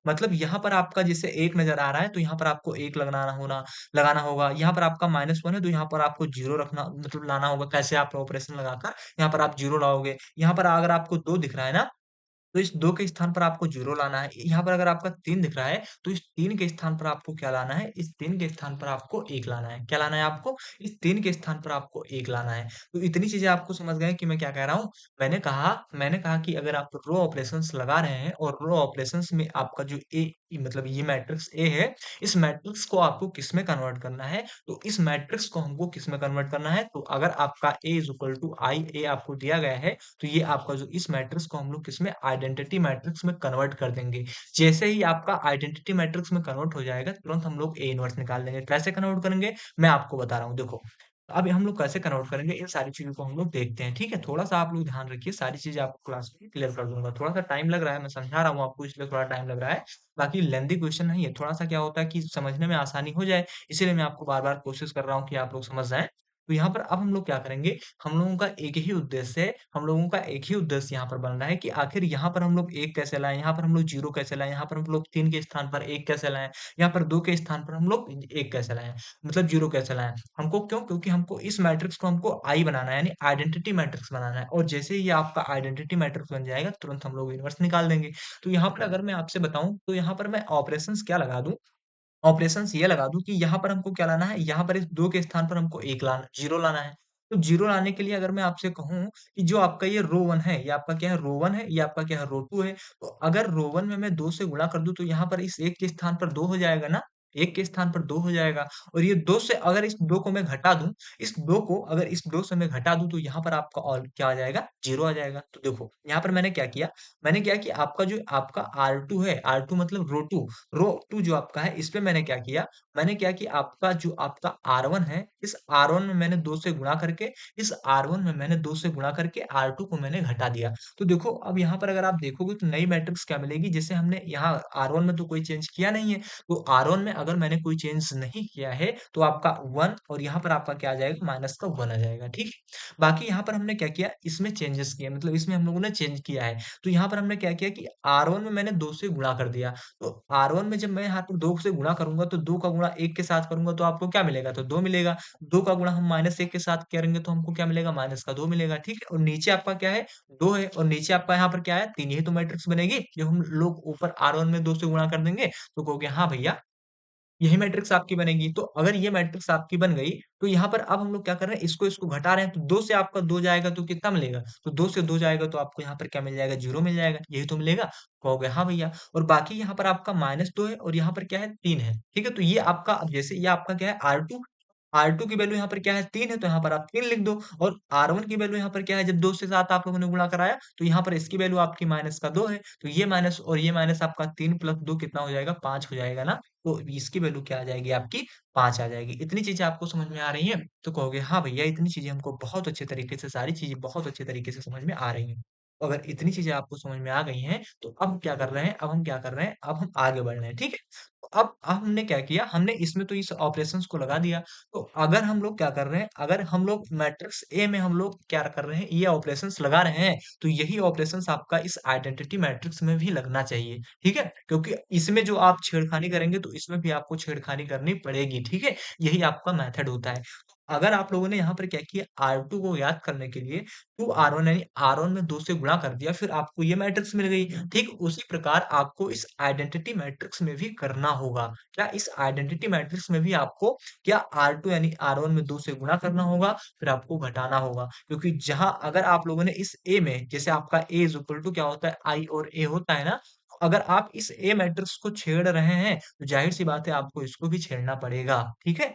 मतलब यहाँ पर आपका जैसे 1 नज़र आ रहा है, तो यहाँ पर आपको 1 लगाना होगा। यहाँ पर आपका -1 है, तो यहाँ पर आपको 0 रखना मतलब लाना होगा। कैसे आप ऑपरेशन लगाकर यहाँ पर आप 0 लाओगे। यहाँ पर अगर आपको 2 दिख रहा है ना, तो इस 2 के स्थान पर आपको 0 लाना है। यहाँ पर अगर आपका 3 दिख रहा है, तो इस 3 के स्थान पर आपको क्या लाना है? इस 3 के स्थान पर आपको 1 लाना है। क्या लाना है आपको? इस 3 के स्थान पर आपको 1 लाना है। तो इतनी चीज़ें आपको समझ गए कि मैं क्या कह रहा हूँ? मैंने कहा कि अगर आप रो ऑपरेशंस लगा रहे हैं और रो ऑपरेशंस में आपका जो मतलब ये मैट्रिक्स ए है, इस मैट्रिक्स को आपको किसमें कन्वर्ट करना है? तो इस मैट्रिक्स को हमको किसमें कन्वर्ट करना है? तो अगर आपका A इज़ इक्वल टू आई, ए आपको दिया गया है, तो ये आपका जो इस मैट्रिक्स को हम लोग किसमें आइडेंटिटी मैट्रिक्स में कन्वर्ट कर देंगे। जैसे ही आपका आइडेंटिटी मैट्रिक्स में कन्वर्ट हो जाएगा, तुरंत हम लोग ए इनवर्स निकाल देंगे। कैसे कन्वर्ट करेंगे? मैं आपको बता रहा हूँ, देखो। अब हम लोग कैसे कन्वर्ट करेंगे, इन सारी चीज़ों को हम लोग देखते हैं, ठीक है? थोड़ा-सा आप लोग ध्यान रखिए, सारी चीज़ें आपको क्लास में क्लियर कर दूँगा। थोड़ा-सा टाइम लग रहा है, मैं समझा रहा हूँ आपको इसलिए थोड़ा टाइम लग रहा है। बाकी लेंथी क्वेश्चन नहीं है, थोड़ा-सा क्या होता है कि समझने में आसानी हो जाए, इसीलिए मैं आपको बार-बार कोशिश कर रहा हूँ कि आप लोग समझ जाएँ। तो यहाँ पर अब हम लोग क्या करेंगे, हम लोगों का एक ही उद्देश्य है, हम लोगों का एक ही उद्देश्य यहाँ पर बन रहा है कि आखिर यहाँ पर हम लोग 1 कैसे लाएँ, यहाँ पर हम लोग 0 कैसे लाएँ, यहाँ पर हम लोग 3 के स्थान पर 1 कैसे लाएँ, यहाँ पर 2 के स्थान पर हम लोग 1 कैसे लाएँ, मतलब 0 कैसे लाएँ। हमको क्यों? क्योंकि हमको इस मैट्रिक्स को हमको आई बनाना है, यानी आइडेंटिटी मैट्रिक्स बनाना है और जैसे ही ये आपका आइडेंटिटी मैट्रिक्स बन जाएगा, तुरंत हम लोग इनवर्स निकाल देंगे। तो यहाँ पर अगर मैं आपसे बताऊँ, तो यहाँ पर मैं ऑपरेशंस क्या लगा दूँ, ऑपरेशंस ये लगा दूँ कि यहाँ पर हमको क्या लाना है, यहाँ पर इस 2 के स्थान पर हमको 1 लाना 0 लाना है। तो 0 लाने के लिए अगर मैं आपसे कहूँ कि जो आपका ये रो 1 है, ये आपका क्या है रो 1 है, ये आपका क्या है रो 2 है। तो अगर रो 1 में मैं 2 से गुणा कर दूँ तो यहाँ पर इस 1 के स्थान पर 2 हो जाएगा ना? 1 के स्थान पर 2 हो जाएगा और ये 2 से अगर इस 2 को मैं घटा दूँ, इस 2 को अगर इस 2 से मैं घटा दूँ तो यहाँ पर आपका और क्या आ जाएगा? 0 आ जाएगा। तो देखो, यहाँ पर मैंने क्या किया? मैंने क्या कि आपका जो आपका R2 है, R2 मतलब रो 2 जो आपका है, इस पे मैंने क्या किया, मैंने क्या कि आपका जो आपका R1 है, इस R1 में मैंने 2 से गुणा करके, इस R1 में मैंने 2 से गुणा करके R2 को मैंने घटा दिया। तो देखो, अब यहाँ पर अगर आप देखोगे तो नई मैट्रिक्स क्या मिलेगी, जैसे हमने यहाँ R1 में तो कोई चेंज किया नहीं है, तो R1 में अगर मैंने कोई चेंज नहीं किया है, तो आपका 1 और यहाँ पर आपका क्या आ जाएगा, माइनस का 1 आ जाएगा, ठीक है? बाकी यहाँ पर हमने क्या किया, इसमें चेंजेस किए, मतलब इसमें हम लोगों ने चेंज किया है। तो यहाँ पर हमने क्या किया कि R1 में मैंने 2 से गुणा कर दिया। तो R1 में जब मैं यहाँ पर 2 से गुणा करूँगा तो 2 का गुणा 1 के साथ करूँगा तो आपको क्या मिलेगा? तो 2 मिलेगा। 2 का गुणा हम -1 के साथ करेंगे तो हमको क्या मिलेगा? माइनस का 2 मिलेगा, ठीक है? और नीचे आपका क्या है? 2 है और नीचे आपका यहाँ पर क्या है? 3 यही तो मैट्रिक्स बनेगी। जब हम लोग ऊपर R1 में 2 से गुणा कर देंगे तो कहोगे हाँ भैया, यही मैट्रिक्स आपकी बनेगी। तो अगर ये मैट्रिक्स आपकी बन गई, तो यहाँ पर अब हम लोग क्या कर रहे हैं, इसको घटा रहे हैं, तो 2 से आपका 2 जाएगा तो कितना मिलेगा? तो 2 से 2 जाएगा तो आपको यहाँ पर क्या मिल जाएगा? 0 मिल जाएगा, यही तो मिलेगा? कहोगे हाँ भैया और बाकी यहाँ पर आपका -2 है और यहाँ पर क्या है 3 है, ठीक है? तो ये आपका अब जैसे ये आपका क्या है R2 R2 की वैल्यू यहाँ पर क्या है 3 है, तो यहाँ पर आप 3 लिख दो और R1 की वैल्यू यहाँ पर क्या है, जब 2 से 7 आप लोगों ने गुणा कराया, तो यहाँ पर इसकी वैल्यू आपकी माइनस का 2 है, तो ये माइनस और ये माइनस आपका 3 प्लस 2 कितना हो जाएगा? 5 हो जाएगा ना? तो इसकी वैल्यू क्या आ जाएगी आपकी 5 आ जाएगी। इतनी चीज़ें आपको समझ में आ रही हैं? तो कहोगे हाँ भैया, इतनी चीज़ें हमको बहुत अच्छे तरीके से सारी चीज़ें बहुत अच्छे तरीके से समझ में आ रही हैं। तो अगर इतनी चीज़ें आपको समझ में आ गई हैं, तो अब क्या कर रहे हैं, अब हम क्या कर रहे हैं, अब हम आगे बढ़ रहे हैं, ठीक है? तो अब हमने क्या किया, हमने इसमें तो इस ऑपरेशंस को लगा दिया। तो अगर हम लोग क्या कर रहे हैं, अगर हम लोग मैट्रिक्स ए में हम लोग क्या कर रहे हैं, ये ऑपरेशंस लगा रहे हैं, तो यही ऑपरेशंस आपका इस आइडेंटिटी मैट्रिक्स में भी लगना चाहिए, ठीक है? क्योंकि इसमें जो आप छेड़खानी करेंगे, तो इसमें भी आपको छेड़खानी करनी पड़ेगी, ठीक है? यही आपका मेथड होता है। अगर आप लोगों ने यहाँ पर क्या किया, R2 को याद करने के लिए 2R1 यानी R1 में 2 से गुणा कर दिया, फिर आपको ये मैट्रिक्स मिल गई। ठीक उसी प्रकार आपको इस आइडेंटिटी मैट्रिक्स में भी करना होगा। क्या इस आइडेंटिटी मैट्रिक्स में भी आपको क्या R2 यानी R1 में 2 से गुणा करना होगा, फिर आपको घटाना होगा। क्योंकि जहाँ अगर आप लोगों ने इस A में जैसे आपका A इज़ इक्वल टू क्या होता है I और A होता है ना, तो अगर आप इस A मैट्रिक्स को छेड़ रहे हैं, तो ज़ाहिर-सी बात है आपको इसको भी छेड़ना पड़ेगा। ठीक है?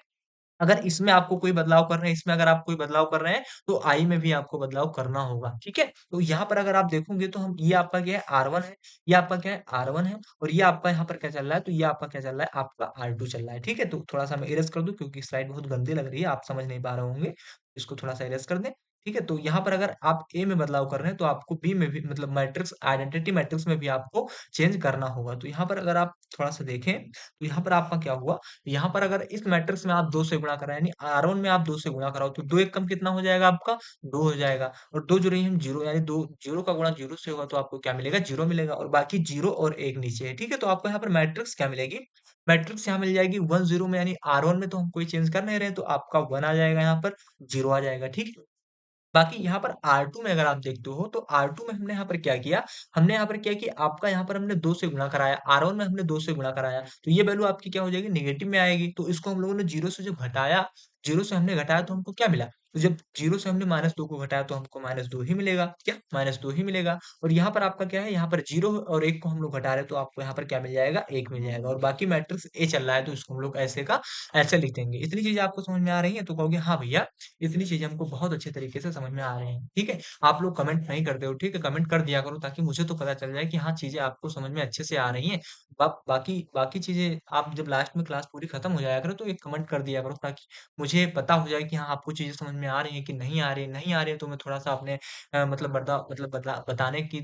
अगर इसमें आपको कोई बदलाव कर रहे हैं, इसमें अगर आप कोई बदलाव कर रहे हैं, तो आई में भी आपको बदलाव करना होगा, ठीक है? तो यहाँ पर अगर आप देखोगे तो हम ये आपका क्या है R1 है, ये आपका क्या है R1 है और ये आपका यहाँ पर क्या चल रहा है, तो ये आपका क्या चल रहा है, आपका R2 चल रहा है, ठीक है? तो थोड़ा-सा मैं इरेज़ कर दूँ क्योंकि स्लाइड बहुत गंदी लग रही है, आप समझ नहीं पा रहे होंगे, इसको थोड़ा-सा इरेज़ कर दें, ठीक है? तो यहाँ पर अगर आप A में बदलाव कर रहे हैं, तो आपको B में भी मतलब मैट्रिक्स आइडेंटिटी मैट्रिक्स में भी आपको चेंज करना होगा। तो यहाँ पर अगर आप थोड़ा-सा देखें, तो यहाँ पर आपका क्या हुआ यहाँ पर अगर इस मैट्रिक्स में आप 2 से गुणा कराएँ यानी R1 में आप 2 से गुणा कराओ तो 2 एक कम कितना हो जाएगा आपका? 2 हो जाएगा और 2 जोड़िए हम 0 यानी 2 0 का गुणा 0 से होगा तो आपको क्या मिलेगा? 0 मिलेगा और बाकी 0 और 1 नीचे है, ठीक है? तो आपको यहाँ पर मैट्रिक्स क्या मिलेगी? मैट्रिक्स यहाँ मिल जाएगी 1 0 में यानी R1 में तो हम कोई चेंज कर नहीं रहे, तो आपका 1 आ जाएगा यहाँ पर, 0 आ जाएगा, ठीक है? बाकी यहाँ पर R2 में अगर आप देखते हो तो R2 में हमने यहाँ पर क्या किया, हमने यहाँ पर क्या कि आपका यहाँ पर हमने 2 से गुणा कराया, R1 में हमने 2 से गुणा कराया, तो ये वैल्यू आपकी क्या हो जाएगी नेगेटिव में आएगी। तो इसको हम लोगों ने 0 से जब घटाया, 0 से हमने घटाया तो हमको क्या मिला? तो जब 0 से हमने -2 को घटाया तो हमको -2 ही मिलेगा, क्या? -2 ही मिलेगा और यहाँ पर आपका क्या है, यहाँ पर 0 और 1 को हम लोग घटा रहे हैं तो आपको यहाँ पर क्या मिल जाएगा? 1 मिल जाएगा और बाकी मैट्रिक्स ए चल रहा है तो इसको हम लोग ऐसे का ऐसे लिख देंगे। इतनी चीज़ें आपको समझ में आ रही हैं? तो कहोगे हाँ भैया इतनी चीज़ें हमको बहुत अच्छे तरीके से समझ में आ रहे हैं, ठीक है? आप लोग कमेंट नहीं करते हो, ठीक है? कमेंट कर दिया करो ताकि मुझे तो पता चल जाए कि हाँ, चीज़ें आपको समझ में अच्छे से आ रही हैं। बाकी बाकी चीज़ें आप जब लास्ट में क्लास पूरी खत्म हो जाया करो तो एक कमेंट कर दिया करो ताकि मुझे पता हो जाए कि हाँ, आपको चीज़ें समझ में आ रही हैं कि नहीं आ रही हैं। नहीं आ रही है तो मैं थोड़ा-सा अपने मतलब बताने की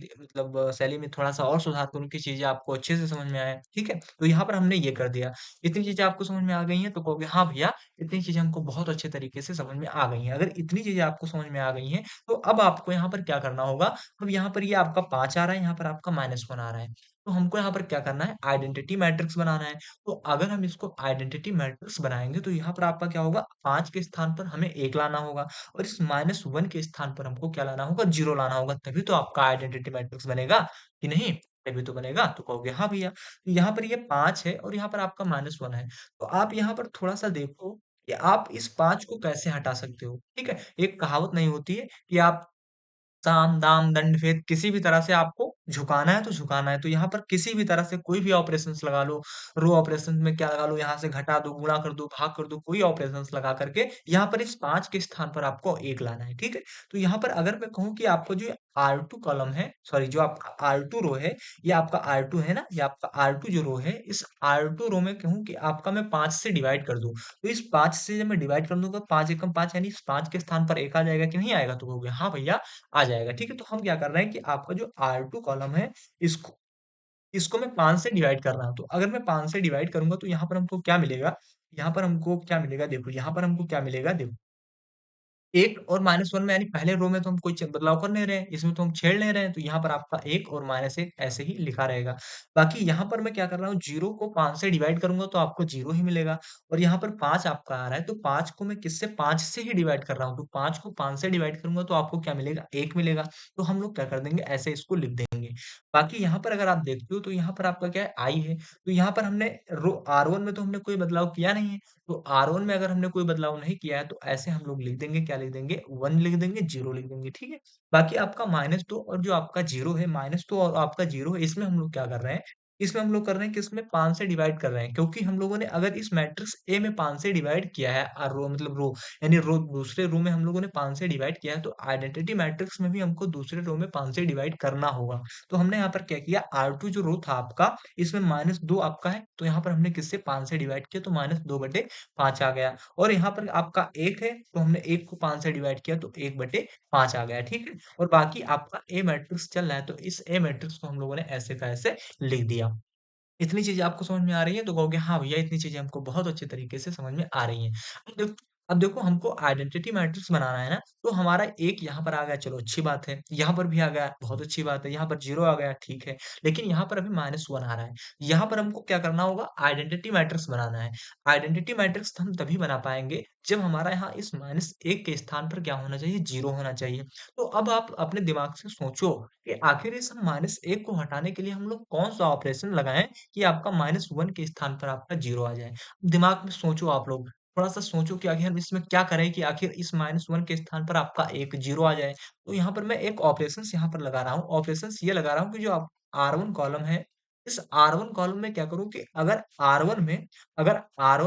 शैली में थोड़ा-सा और सुधार करूँ कि चीज़ें आपको अच्छे से समझ में आएँ, ठीक है? तो यहाँ पर हमने ये कर दिया। इतनी चीज़ें आपको समझ में आ गई हैं तो कहोगे हाँ भैया इतनी चीज़ें हमको बहुत अच्छे तरीके से समझ में आ गई हैं। अगर इतनी चीज़ें आपको समझ में आ गई हैं, तो अब आपको यहाँ पर क्या करना होगा, अब यहाँ पर ये आपका 5 आ रहा है, यहाँ पर आपका -1 आ रहा है। तो हमको यहाँ पर क्या करना है, आइडेंटिटी मैट्रिक्स बनाना है। तो अगर हम इसको आइडेंटिटी मैट्रिक्स बनाएँगे, तो यहाँ पर आपका क्या होगा, 5 के स्थान पर हमें 1 लाना होगा और इस -1 के स्थान पर हमको क्या लाना होगा, 0 लाना होगा, तभी तो आपका आइडेंटिटी मैट्रिक्स बनेगा, कि नहीं? तभी तो बनेगा। तो कहोगे, हाँ भैया, तो यहाँ पर ये 5 है और यहाँ पर आपका -1 है। तो आप यहाँ पर थोड़ा-सा देखो कि आप इस 5 को कैसे हटा सकते हो, ठीक है? एक कहावत नहीं होती है कि आप साम, दाम, दंड, भेद किसी भी तरह से आपको झुकाना है तो झुकाना है। तो यहाँ पर किसी भी तरह से कोई भी ऑपरेशंस लगा लो, रो ऑपरेशंस में क्या लगा लो, यहाँ से घटा दो, गुणा कर दो, भाग कर दो, कोई ऑपरेशंस लगा करके यहाँ पर इस 5 के स्थान पर आपको 1 लाना है, ठीक है? तो यहाँ पर अगर मैं कहूँ कि आपको जो R2 कॉलम है, सॉरी जो आपका R2 रो है, ये आपका R2 है ना, ये आपका R2 जो रो है, इस R2 रो में कहूँ कि आपका मैं 5 से डिवाइड कर दूँ, तो इस 5 से जब मैं डिवाइड कर दूँगा 5 एकम 5 यानी इस 5 के स्थान पर 1 आ जाएगा कि नहीं आएगा? तो कहोगे हाँ भैया आ जाएगा, ठीक है? तो हम क्या कर रहे हैं कि आपका जो R2 कॉलम है, इसको इसको मैं 5 से डिवाइड कर रहा हूँ। तो अगर मैं 5 से डिवाइड करूँगा तो यहाँ पर हमको क्या मिलेगा? यहाँ पर हमको क्या मिलेगा? देखो, यहाँ पर हमको क्या मिलेगा? देखो 1 और -1 में यानी पहले रो में तो हम कोई बदलाव कर नहीं रहे हैं, इसमें तो हम छेड़ नहीं रहे हैं, तो यहाँ पर आपका 1 और -1 ऐसे ही लिखा रहेगा। बाकी यहाँ पर मैं क्या कर रहा हूँ, 0 को 5 से डिवाइड करूँगा तो आपको 0 ही मिलेगा और यहाँ पर 5 आपका आ रहा है, तो 5 को मैं किससे 5 से ही डिवाइड कर रहा हूँ, तो 5 को 5 से डिवाइड करूँगा तो आपको क्या मिलेगा? 1 मिलेगा। तो हम लोग क्या कर देंगे, ऐसे इसको लिख देंगे। बाकी यहाँ पर अगर आप देखते हो तो यहाँ पर आपका क्या है, I है, तो यहाँ पर हमने रो R1 में तो हमने कोई बदलाव किया नहीं है। तो R1 में अगर हमने कोई बदलाव नहीं किया है, तो ऐसे हम लोग लिख देंगे, क्या लिख देंगे? 1 लिख देंगे, 0 लिख देंगे, ठीक है? बाकी आपका -2 और जो आपका 0 है, -2 और आपका 0 है, इसमें हम लोग क्या कर रहे हैं? इसमें हम लोग कर रहे हैं कि इसमें 5 से डिवाइड कर रहे हैं, क्योंकि हम लोगों ने अगर इस मैट्रिक्स ए में 5 से डिवाइड किया है रो मतलब रो यानी रो दूसरे रो में हम लोगों ने 5 से डिवाइड किया है, तो आइडेंटिटी मैट्रिक्स में भी हमको दूसरे रो में 5 से डिवाइड करना होगा। तो हमने यहाँ पर क्या किया, R2 जो रो था आपका, इसमें -2 आपका है, तो यहाँ पर हमने किससे 5 से डिवाइड किया, तो -2/5 आ गया और यहाँ पर आपका 1 है, तो हमने 1 को 5 से डिवाइड किया तो 1/5 आ गया, ठीक है? और बाकी आपका ए मैट्रिक्स चल रहा है, तो इस ए मैट्रिक्स को हम लोगों ने ऐसे का ऐसे लिख दिया। इतनी चीज़ें आपको समझ में आ रही हैं? तो कहोगे हाँ भैया इतनी चीज़ें हमको बहुत अच्छे तरीके से समझ में आ रही हैं। अब देख अब देखो हमको आइडेंटिटी मैट्रिक्स बनाना है ना, तो हमारा 1 यहाँ पर आ गया, चलो अच्छी बात है। यहाँ पर भी आ गया, बहुत अच्छी बात है। यहाँ पर 0 आ गया, ठीक है। लेकिन यहाँ पर अभी -1 आ रहा है। यहाँ पर हमको क्या करना होगा, आइडेंटिटी मैट्रिक्स बनाना है। आइडेंटिटी मैट्रिक्स हम तभी बना पाएँगे जब हमारा यहाँ इस -1 के स्थान पर क्या होना चाहिए, 0 होना चाहिए। तो अब आप अपने दिमाग से सोचो कि आखिर इस -1 को हटाने के लिए हम लोग कौन-सा ऑपरेशन लगाएँ कि आपका -1 के स्थान पर आपका 0 आ जाए। दिमाग में सोचो आप लोग, थोड़ा-सा सोचो कि आखिर हम इसमें क्या करें कि आखिर इस -1 के स्थान पर आपका एक 0 आ जाए। तो यहाँ पर मैं एक ऑपरेशंस यहाँ पर लगा रहा हूँ, ऑपरेशंस ये लगा रहा हूँ कि जो आप R1 कॉलम है, इस R1 कॉलम में क्या करूँ कि अगर R1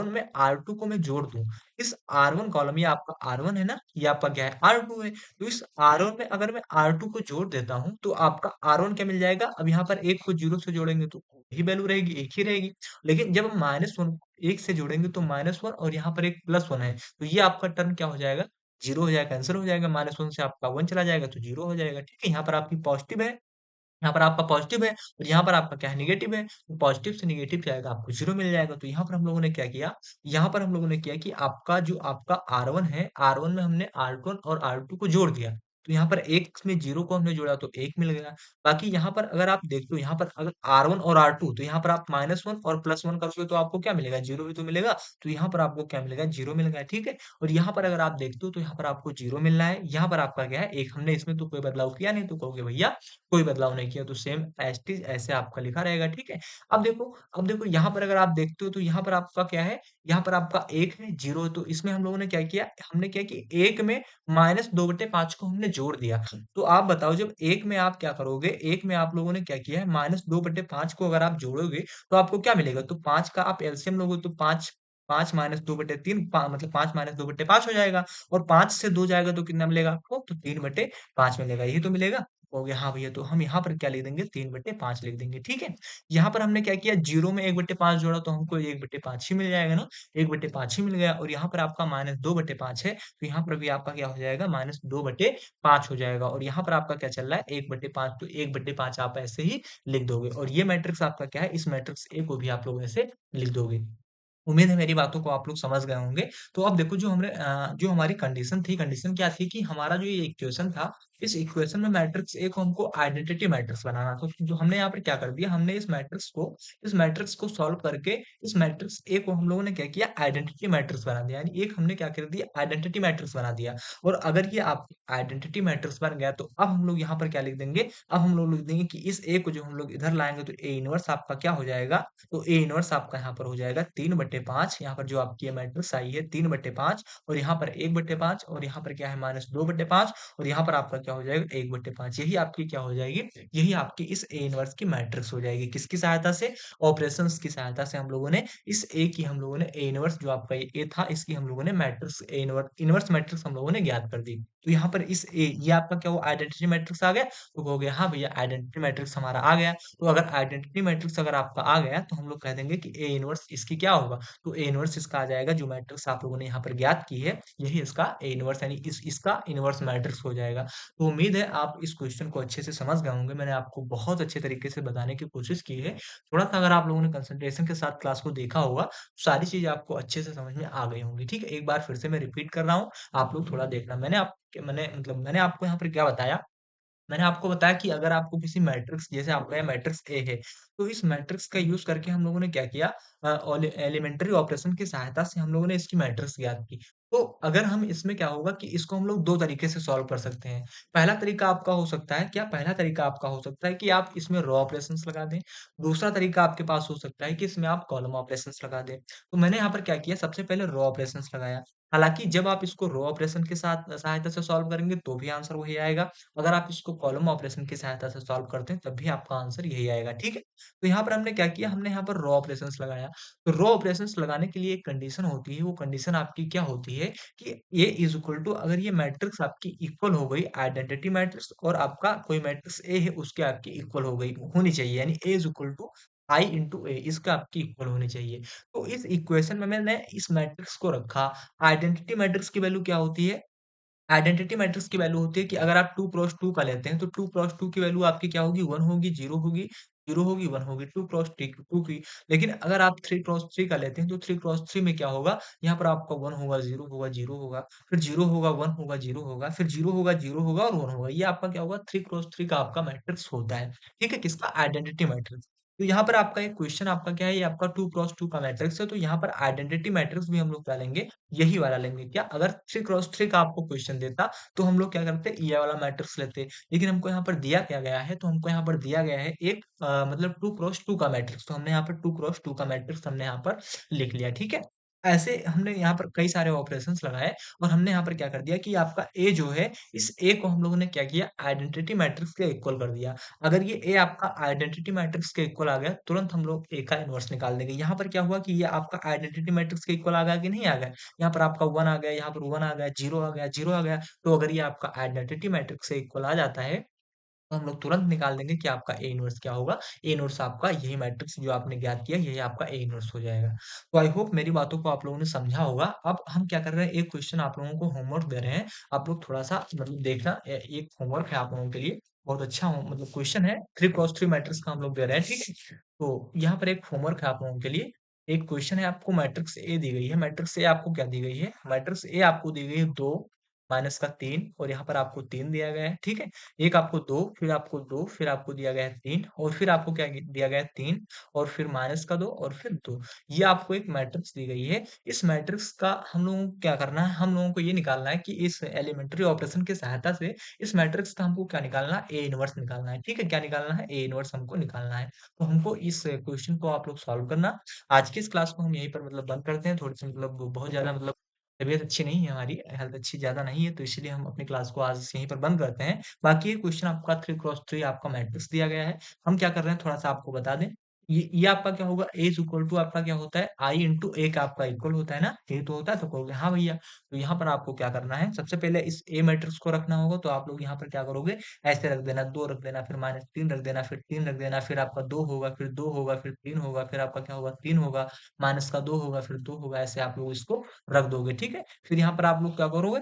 में R2 को मैं जोड़ दूँ, इस R1 कॉलम ये आपका R1 है ना, ये आपका क्या है R2 है। तो इस R1 में अगर मैं R2 को जोड़ देता हूँ, तो आपका R1 क्या मिल जाएगा? अब यहाँ पर 1 को 0 से जोड़ेंगे तो वही वैल्यू रहेगी, 1 ही रहेगी। लेकिन जब हम -1 1 से जोड़ेंगे तो -1 और यहाँ पर एक +1 है, तो ये आपका टर्म क्या हो जाएगा? 0 हो जाएगा, कैंसल हो जाएगा, -1 से आपका 1 चला जाएगा तो 0 हो जाएगा, ठीक है? यहाँ पर आपकी पॉज़िटिव है, यहाँ पर आपका पॉज़िटिव है और यहाँ पर आपका क्या है नेगेटिव है। तो पॉज़िटिव से नेगेटिव जाएगा, आपको 0 मिल जाएगा। तो यहाँ पर हम लोगों ने क्या किया, यहाँ पर हम लोगों ने किया कि आपका जो आपका R1 है, R1 में हमने R1 और R2 को जोड़ दिया। तो यहाँ पर 1 में 0 को हमने जोड़ा तो 1 मिल गया। बाकी यहाँ पर अगर आप देखते हो यहाँ पर अगर R1 और R2 तो यहाँ पर आप -1 और +1 करोगे तो आपको क्या मिलेगा? 0 ही तो मिलेगा। तो यहाँ पर आपको क्या मिलेगा? 0 मिल गया, ठीक है? और यहाँ पर अगर आप देखते हो तो यहाँ पर आपको 0 मिल रहा है। यहाँ पर आपका क्या है? 1 हमने इसमें तो कोई बदलाव किया नहीं, तो कहोगे भैया कोई बदलाव नहीं किया, तो सेम एज़ इट इज़ ऐसे आपका लिखा रहेगा, ठीक है? अब देखो यहाँ पर अगर आप देखते हो तो यहाँ पर आपका क्या है? यहाँ पर आपका 1 है, 0 है, तो इसमें हम लोगों ने क्या किया? हमने क्या कि 1 में -2/5 को हमने जोड़ दिया। तो आप बताओ जब 1 में आप क्या करोगे? 1 में आप लोगों ने क्या किया है? -2/5 को अगर आप जोड़ोगे तो आपको क्या मिलेगा? तो 5 का आप एलसीएम लोगे तो 5 -2/3 मतलब 5 -2/5 हो जाएगा और 5 से 2 जाएगा तो कितना मिलेगा आपको? तो 3/5 मिलेगा, यही तो मिलेगा। कहोगे हाँ भैया, तो हम यहाँ पर क्या लिख देंगे? 3/5 लिख देंगे, ठीक है? यहाँ पर हमने क्या किया? 0 में 1/5 जोड़ा तो हमको 1/5 ही मिल जाएगा ना? 1/5 ही मिल गया और यहाँ पर आपका -2/5 है, तो यहाँ पर भी आपका क्या हो जाएगा? -2/5 हो जाएगा और यहाँ पर आपका क्या चल रहा है? 1/5 तो 1/5 आप ऐसे ही लिख दोगे और ये मैट्रिक्स आपका क्या है? इस मैट्रिक्स ए को भी आप लोग ऐसे लिख दोगे। उम्मीद है मेरी बातों को आप लोग समझ गए होंगे। तो अब देखो जो हमारी कंडीशन थी, कंडीशन क्या थी कि हमारा जो ये इक्वेशन था, इस इक्वेशन में मैट्रिक्स ए को हमको आइडेंटिटी मैट्रिक्स बनाना था। तो जो हमने यहाँ पर क्या कर दिया, हमने इस मैट्रिक्स को सॉल्व करके इस मैट्रिक्स ए को हम लोगों ने क्या किया? आइडेंटिटी मैट्रिक्स बना दिया। यानी एक हमने क्या कर दिया? आइडेंटिटी मैट्रिक्स बना दिया। और अगर ये आप आइडेंटिटी मैट्रिक्स बन गया तो अब हम लोग यहाँ पर क्या लिख देंगे? अब हम लोग लिख देंगे कि इस ए को जो हम लोग इधर लाएँगे तो ए इनवर्स आपका क्या हो जाएगा? तो ए इनवर्स आपका यहाँ पर हो जाएगा 3/5 यहाँ पर जो आपकी ये मैट्रिक्स आई है 3/5 और यहाँ पर 1/5 और यहाँ पर क्या है -2/5 और यहाँ पर आपका क्या हो जाएगा 1/5 यही आपकी क्या हो जाएगी? यही आपकी इस ए इनवर्स की मैट्रिक्स हो जाएगी। किसकी सहायता से? ऑपरेशंस की सहायता से हम लोगों ने इस ए की हम लोगों ने ए इनवर्स जो आपका ये ए था इसकी हम लोगों ने मैट्रिक्स ए इनवर्स मैट्रिक्स हम लोगों ने ज्ञात कर दी। तो यहाँ पर इस ए ये आपका क्या हुआ आइडेंटिटी मैट्रिक्स आ गया? तो कहोगे हाँ भैया आइडेंटिटी मैट्रिक्स हमारा आ गया। तो अगर आइडेंटिटी मैट्रिक्स अगर आपका आ गया तो हम लोग कह देंगे कि ए इनवर्स इसकी क्या होगा? तो ए इनवर्स इसका आ जाएगा जो मैट्रिक्स आप लोगों ने यहाँ पर ज्ञात की है, यही इसका ए इनवर्स यानी इसका इनवर्स मैट्रिक्स हो जाएगा। तो उम्मीद है आप इस क्वेश्चन को अच्छे से समझ गए होंगे। मैंने आपको बहुत अच्छे तरीके से बताने की कोशिश की है। थोड़ा-सा अगर आप लोगों ने कंसंट्रेशन के साथ क्लास को देखा होगा, सारी चीज़ें आपको अच्छे से समझ में आ गई होंगी। ठीक है? एक बार फिर से मैं रिपीट कर रहा हूँ, आप लोग थोड़ा देखना। मैंने आपको यहाँ पर क्या बताया? मैंने आपको बताया कि अगर आपको किसी मैट्रिक्स जैसे आपका ये मैट्रिक्स ए है, तो इस मैट्रिक्स का यूज़ करके हम लोगों ने क्या किया एलिमेंट्री ऑपरेशन की सहायता से हम लोगों ने इसकी मैट्रिक्स ज्ञात की। तो अगर हम इसमें क्या होगा कि इसको हम लोग 2 तरीके से सॉल्व कर सकते हैं। पहला तरीका आपका हो सकता है क्या? पहला तरीका आपका हो सकता है कि आप इसमें रो ऑपरेशंस लगा दें। दूसरा तरीका आपके पास हो सकता है कि इसमें आप कॉलम ऑपरेशंस लगा दें। तो मैंने यहाँ पर क्या किया सबसे पहले रो ऑपरेशंस लगाया। हालाँकि जब आप इसको रो ऑपरेशन के साथ सहायता से सॉल्व करेंगे तो भी आंसर वही आएगा। अगर आप इसको कॉलम ऑपरेशन की सहायता से सॉल्व करते हैं तब भी आपका आंसर यही आएगा, ठीक है? तो यहाँ पर हमने क्या किया हमने यहाँ पर रो ऑपरेशंस लगाया। तो रो ऑपरेशंस लगाने के लिए एक कंडीशन होती है, वो कंडीशन आपकी क्या होती है कि ए इज़ इक्वल टू अगर ये मैट्रिक्स आपकी इक्वल हो गई आइडेंटिटी मैट्रिक्स और आपका कोई मैट्रिक्स ए है उसके आपकी इक्वल हो गई होनी चाहिए यानी A is equal to I into A इसका आपकी इक्वल होनी चाहिए। तो इस इक्वेशन में मैंने इस मैट्रिक्स को रखा। आइडेंटिटी मैट्रिक्स की वैल्यू क्या होती है? आइडेंटिटी मैट्रिक्स की वैल्यू होती है कि अगर आप 2 क्रॉस 2 का लेते हैं, तो 2 क्रॉस 2 की वैल्यू आपकी क्या होगी? 1 होगी, 0 होगी, 0 होगी, 1 होगी, 2 क्रॉस टी 2 की। लेकिन अगर आप 3 क्रॉस 3 का लेते हैं, तो 3 क्रॉस 3 में क्या होगा? यहाँ पर आपका 1 होगा, 0 होगा, 0 होगा, फिर 0 होगा, 1 होगा, 0 होगा, फिर 0 होगा, 0 होगा और 1 होगा। ये आपका क्या होगा? 3 क्रॉस 3 का आपका मैट्रिक्स होता है। ठीक है? किसका? Identity matrix. तो यहाँ पर आपका एक क्वेश्चन आपका क्या है? ये आपका 2 क्रॉस 2 का मैट्रिक्स है, तो यहाँ पर आइडेंटिटी मैट्रिक्स भी हम लोग क्या लेंगे? यही वाला लेंगे। क्या? अगर 3 क्रॉस 3 का आपको क्वेश्चन देता तो हम लोग क्या करते ये वाला मैट्रिक्स लेते। लेकिन हमको यहाँ पर दिया क्या गया है, तो हमको यहाँ पर दिया गया है एक मतलब 2 क्रॉस 2 का मैट्रिक्स। तो हमने यहाँ पर 2 क्रॉस 2 का मैट्रिक्स हमने यहाँ पर लिख लिया, ठीक है? ऐसे हमने यहाँ पर कई सारे ऑपरेशंस लगाए और हमने यहाँ पर क्या कर दिया कि आपका ए जो है, इस ए को हम लोगों ने क्या किया आइडेंटिटी मैट्रिक्स के इक्वल कर दिया। अगर ये ए आपका आइडेंटिटी मैट्रिक्स के इक्वल आ गया, तुरंत हम लोग ए का इनवर्स निकाल देंगे। यहाँ पर क्या हुआ कि ये आपका आइडेंटिटी मैट्रिक्स के इक्वल आ गया कि नहीं आ गया? यहाँ पर आपका 1 आ गया, यहाँ पर 1 आ गया, 0 आ गया, 0 आ गया। तो अगर ये आपका आइडेंटिटी मैट्रिक्स से इक्वल आ जाता है, तो हम लोग तुरंत निकाल देंगे कि आपका ए इनवर्स क्या होगा। ए इनवर्स आपका यही मैट्रिक्स जो आपने ज्ञात किया, यही आपका ए इनवर्स हो जाएगा। तो आई होप मेरी बातों को आप लोगों ने समझा होगा। अब हम क्या कर रहे हैं, एक क्वेश्चन आप लोगों को होमवर्क दे रहे हैं। आप लोग थोड़ा-सा मतलब देखना एक होमवर्क है आप लोगों के लिए। बहुत अच्छा हो मतलब क्वेश्चन है, 3 क्रॉस 3 मैट्रिक्स का हम लोग दे रहे हैं, ठीक है? तो यहाँ पर एक होमवर्क है आप लोगों के लिए। एक क्वेश्चन है आपको मैट्रिक्स ए दी गई है। मैट्रिक्स ए आपको क्या दी गई है? मैट्रिक्स ए आपको दी गई है 2 माइनस का 3 और यहाँ पर आपको 3 दिया गया है, ठीक है? एक आपको 2, फिर आपको 2, फिर आपको दिया गया है 3 और फिर आपको क्या दिया गया है 3 और फिर माइनस का 2 और फिर 2। ये आपको एक मैट्रिक्स दी गई है। इस मैट्रिक्स का हम लोगों को क्या करना है, हम लोगों को ये निकालना है कि इस एलिमेंट्री ऑपरेशन की सहायता से इस मैट्रिक्स का हमको क्या निकालना है, ए इनवर्स निकालना है, ठीक है? क्या निकालना है? ए इनवर्स हमको निकालना है। तो हमको इस क्वेश्चन को आप लोग सॉल्व करना। आज की इस क्लास को हम यहीं पर मतलब बंद करते हैं। थोड़ी-सी मतलब बहुत ज़्यादा मतलब तबीयत अच्छी नहीं है हमारी, हेल्थ अच्छी ज़्यादा नहीं है, तो इसीलिए हम अपनी क्लास को आज यहीं पर बंद करते हैं। बाकी ये क्वेश्चन आपका 3x3 आपका मैट्रिक्स दिया गया है। हम क्या कर रहे हैं थोड़ा-सा आपको बता दें। ये आपका क्या होगा, A इज़ इक्वल टू आपका क्या होता है, I इंटू A का आपका इक्वल होता है ना? ये तो होता है, तो कहोगे हाँ भैया। तो यहाँ पर आपको क्या करना है, सबसे पहले इस A मैट्रिक्स को रखना होगा, तो आप लोग यहाँ पर क्या करोगे, ऐसे रख देना, 2 रख देना, फिर -3 रख देना, फिर 3 रख देना, फिर आपका 2 होगा, फिर 2 होगा, फिर 3 होगा, फिर आपका क्या होगा, 3 होगा, माइनस का 2 होगा, फिर 2 होगा, ऐसे आप लोग इसको रख दोगे, ठीक है? फिर यहाँ पर आप लोग क्या करोगे,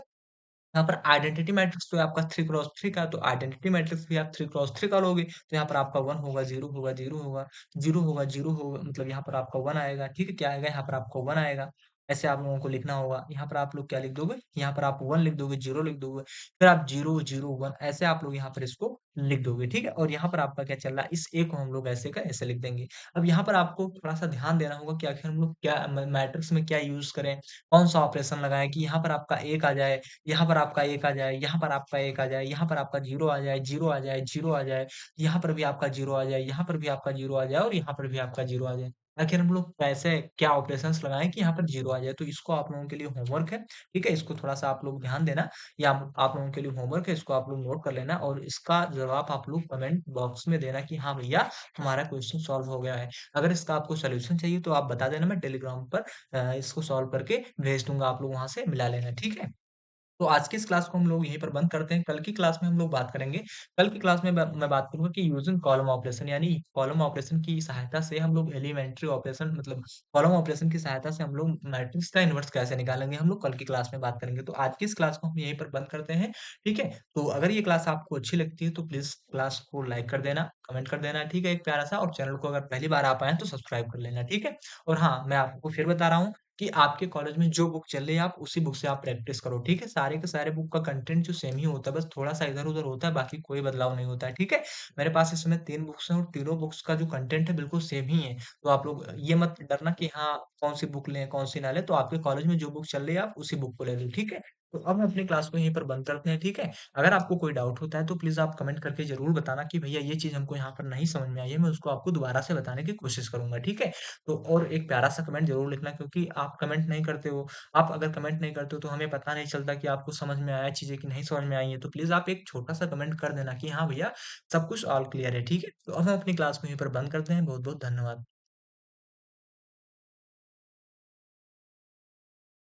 यहाँ पर आइडेंटिटी मैट्रिक्स तो है आपका 3x3 का, तो आइडेंटिटी मैट्रिक्स भी आप 3x3 का लोगे, तो यहाँ पर आपका 1 होगा, 0 होगा, 0 होगा, 0 होगा, 0 होगा, मतलब यहाँ पर आपका 1 आएगा, ठीक है? क्या आएगा? यहाँ पर आपको 1 आएगा। ऐसे आप लोगों को लिखना होगा। यहाँ पर आप लोग क्या लिख दोगे? यहाँ पर आप 1 लिख दोगे, 0 लिख दोगे, फिर आप 0, 0, 1 ऐसे आप लोग यहाँ पर इसको लिख दोगे, ठीक है? और यहाँ पर आपका क्या चल रहा है, इस ए को हम लोग ऐसे का ऐसे लिख देंगे। अब यहाँ पर आपको थोड़ा-सा ध्यान देना होगा कि आखिर हम लोग क्या म मैट्रिक्स में क्या यूज़ करें, कौन-सा ऑपरेशन लगाएँ कि यहाँ पर आपका 1 आ जाए, यहाँ पर आपका 1 आ जाए, यहाँ पर आपका 1 आ जाए, यहाँ पर आपका 0 आ जाए, 0 आ जाए, 0 आ जाए, यहाँ पर भी आपका 0 आ जाए, यहाँ पर भी आपका 0 आ जाए और यहाँ पर भी आपका 0 आ जाए। आखिर हम लोग कैसे क्या ऑपरेशंस लगाएँ कि यहाँ पर 0 आ जाए? तो इसको आप लोगों के लिए होमवर्क है, ठीक है? इसको थोड़ा-सा आप लोग ध्यान देना। या आप लोगों के लिए होमवर्क है, इसको आप लोग नोट कर लेना और इसका जवाब आप लोग कमेंट बॉक्स में देना कि हाँ भैया, हमारा क्वेश्चन सॉल्व हो गया है। अगर इसका आपको सॉल्यूशन चाहिए तो आप बता देना, मैं टेलीग्राम पर इसको सॉल्व करके भेज दूँगा, आप लोग वहाँ से मिला लेना, ठीक है? तो आज की इस क्लास को हम लोग यहीं पर बंद करते हैं। कल की क्लास में हम लोग बात करेंगे। कल की क्लास में मैं बात करूँगा कि यूजिंग कॉलम ऑपरेशन यानी कॉलम ऑपरेशन की सहायता से हम लोग एलिमेंट्री ऑपरेशन मतलब कॉलम ऑपरेशन की सहायता से हम लोग मैट्रिक्स का इनवर्स कैसे निकालेंगे, हम लोग कल की क्लास में बात करेंगे। तो आज की इस क्लास को हम यहीं पर बंद करते हैं, ठीक है? तो अगर ये क्लास आपको अच्छी लगती है तो प्लीज़ क्लास को लाइक कर देना, कमेंट कर देना, ठीक है? एक प्यारा-सा और चैनल को अगर पहली बार आप आए हैं तो सब्सक्राइब कर लेना, ठीक है? और हाँ, मैं आपको फिर बता रहा हूँ कि आपके कॉलेज में जो बुक चल रही है, आप उसी बुक से आप प्रैक्टिस करो, ठीक है? सारे के सारे बुक का कंटेंट जो सेम ही होता है, बस थोड़ा-सा इधर-उधर होता है, बाकी कोई बदलाव नहीं होता है, ठीक है? मेरे पास इस समय 3 बुक्स हैं और तीनों बुक्स का जो कंटेंट है, बिल्कुल सेम ही है। तो आप लोग ये मत डरना कि हाँ, कौन-सी बुक लें, कौन-सी ना लें, तो आपके कॉलेज में जो बुक चल रही है, आप उसी बुक को ले लो, ठीक है? तो अब हम अपनी क्लास को यहीं पर बंद करते हैं, ठीक है? अगर आपको कोई डाउट होता है, तो प्लीज़ आप कमेंट करके ज़रूर बताना कि भैया ये चीज़ हमको यहाँ पर नहीं समझ में आई है, मैं उसको आपको दोबारा से बताने की कोशिश करूँगा, ठीक है? तो और एक प्यारा-सा कमेंट ज़रूर लिखना क्योंकि आप कमेंट नहीं करते हो। आप अगर कमेंट नहीं करते हो तो हमें पता नहीं चलता कि आपको समझ में आया चीज़ें कि नहीं समझ में आई हैं। तो प्लीज़ आप एक छोटा-सा कमेंट कर देना कि हाँ भैया, सब कुछ ऑल क्लियर है, ठीक है? तो अब हम अपनी क्लास को यहीं पर बंद करते हैं। बहुत-बहुत धन्यवाद।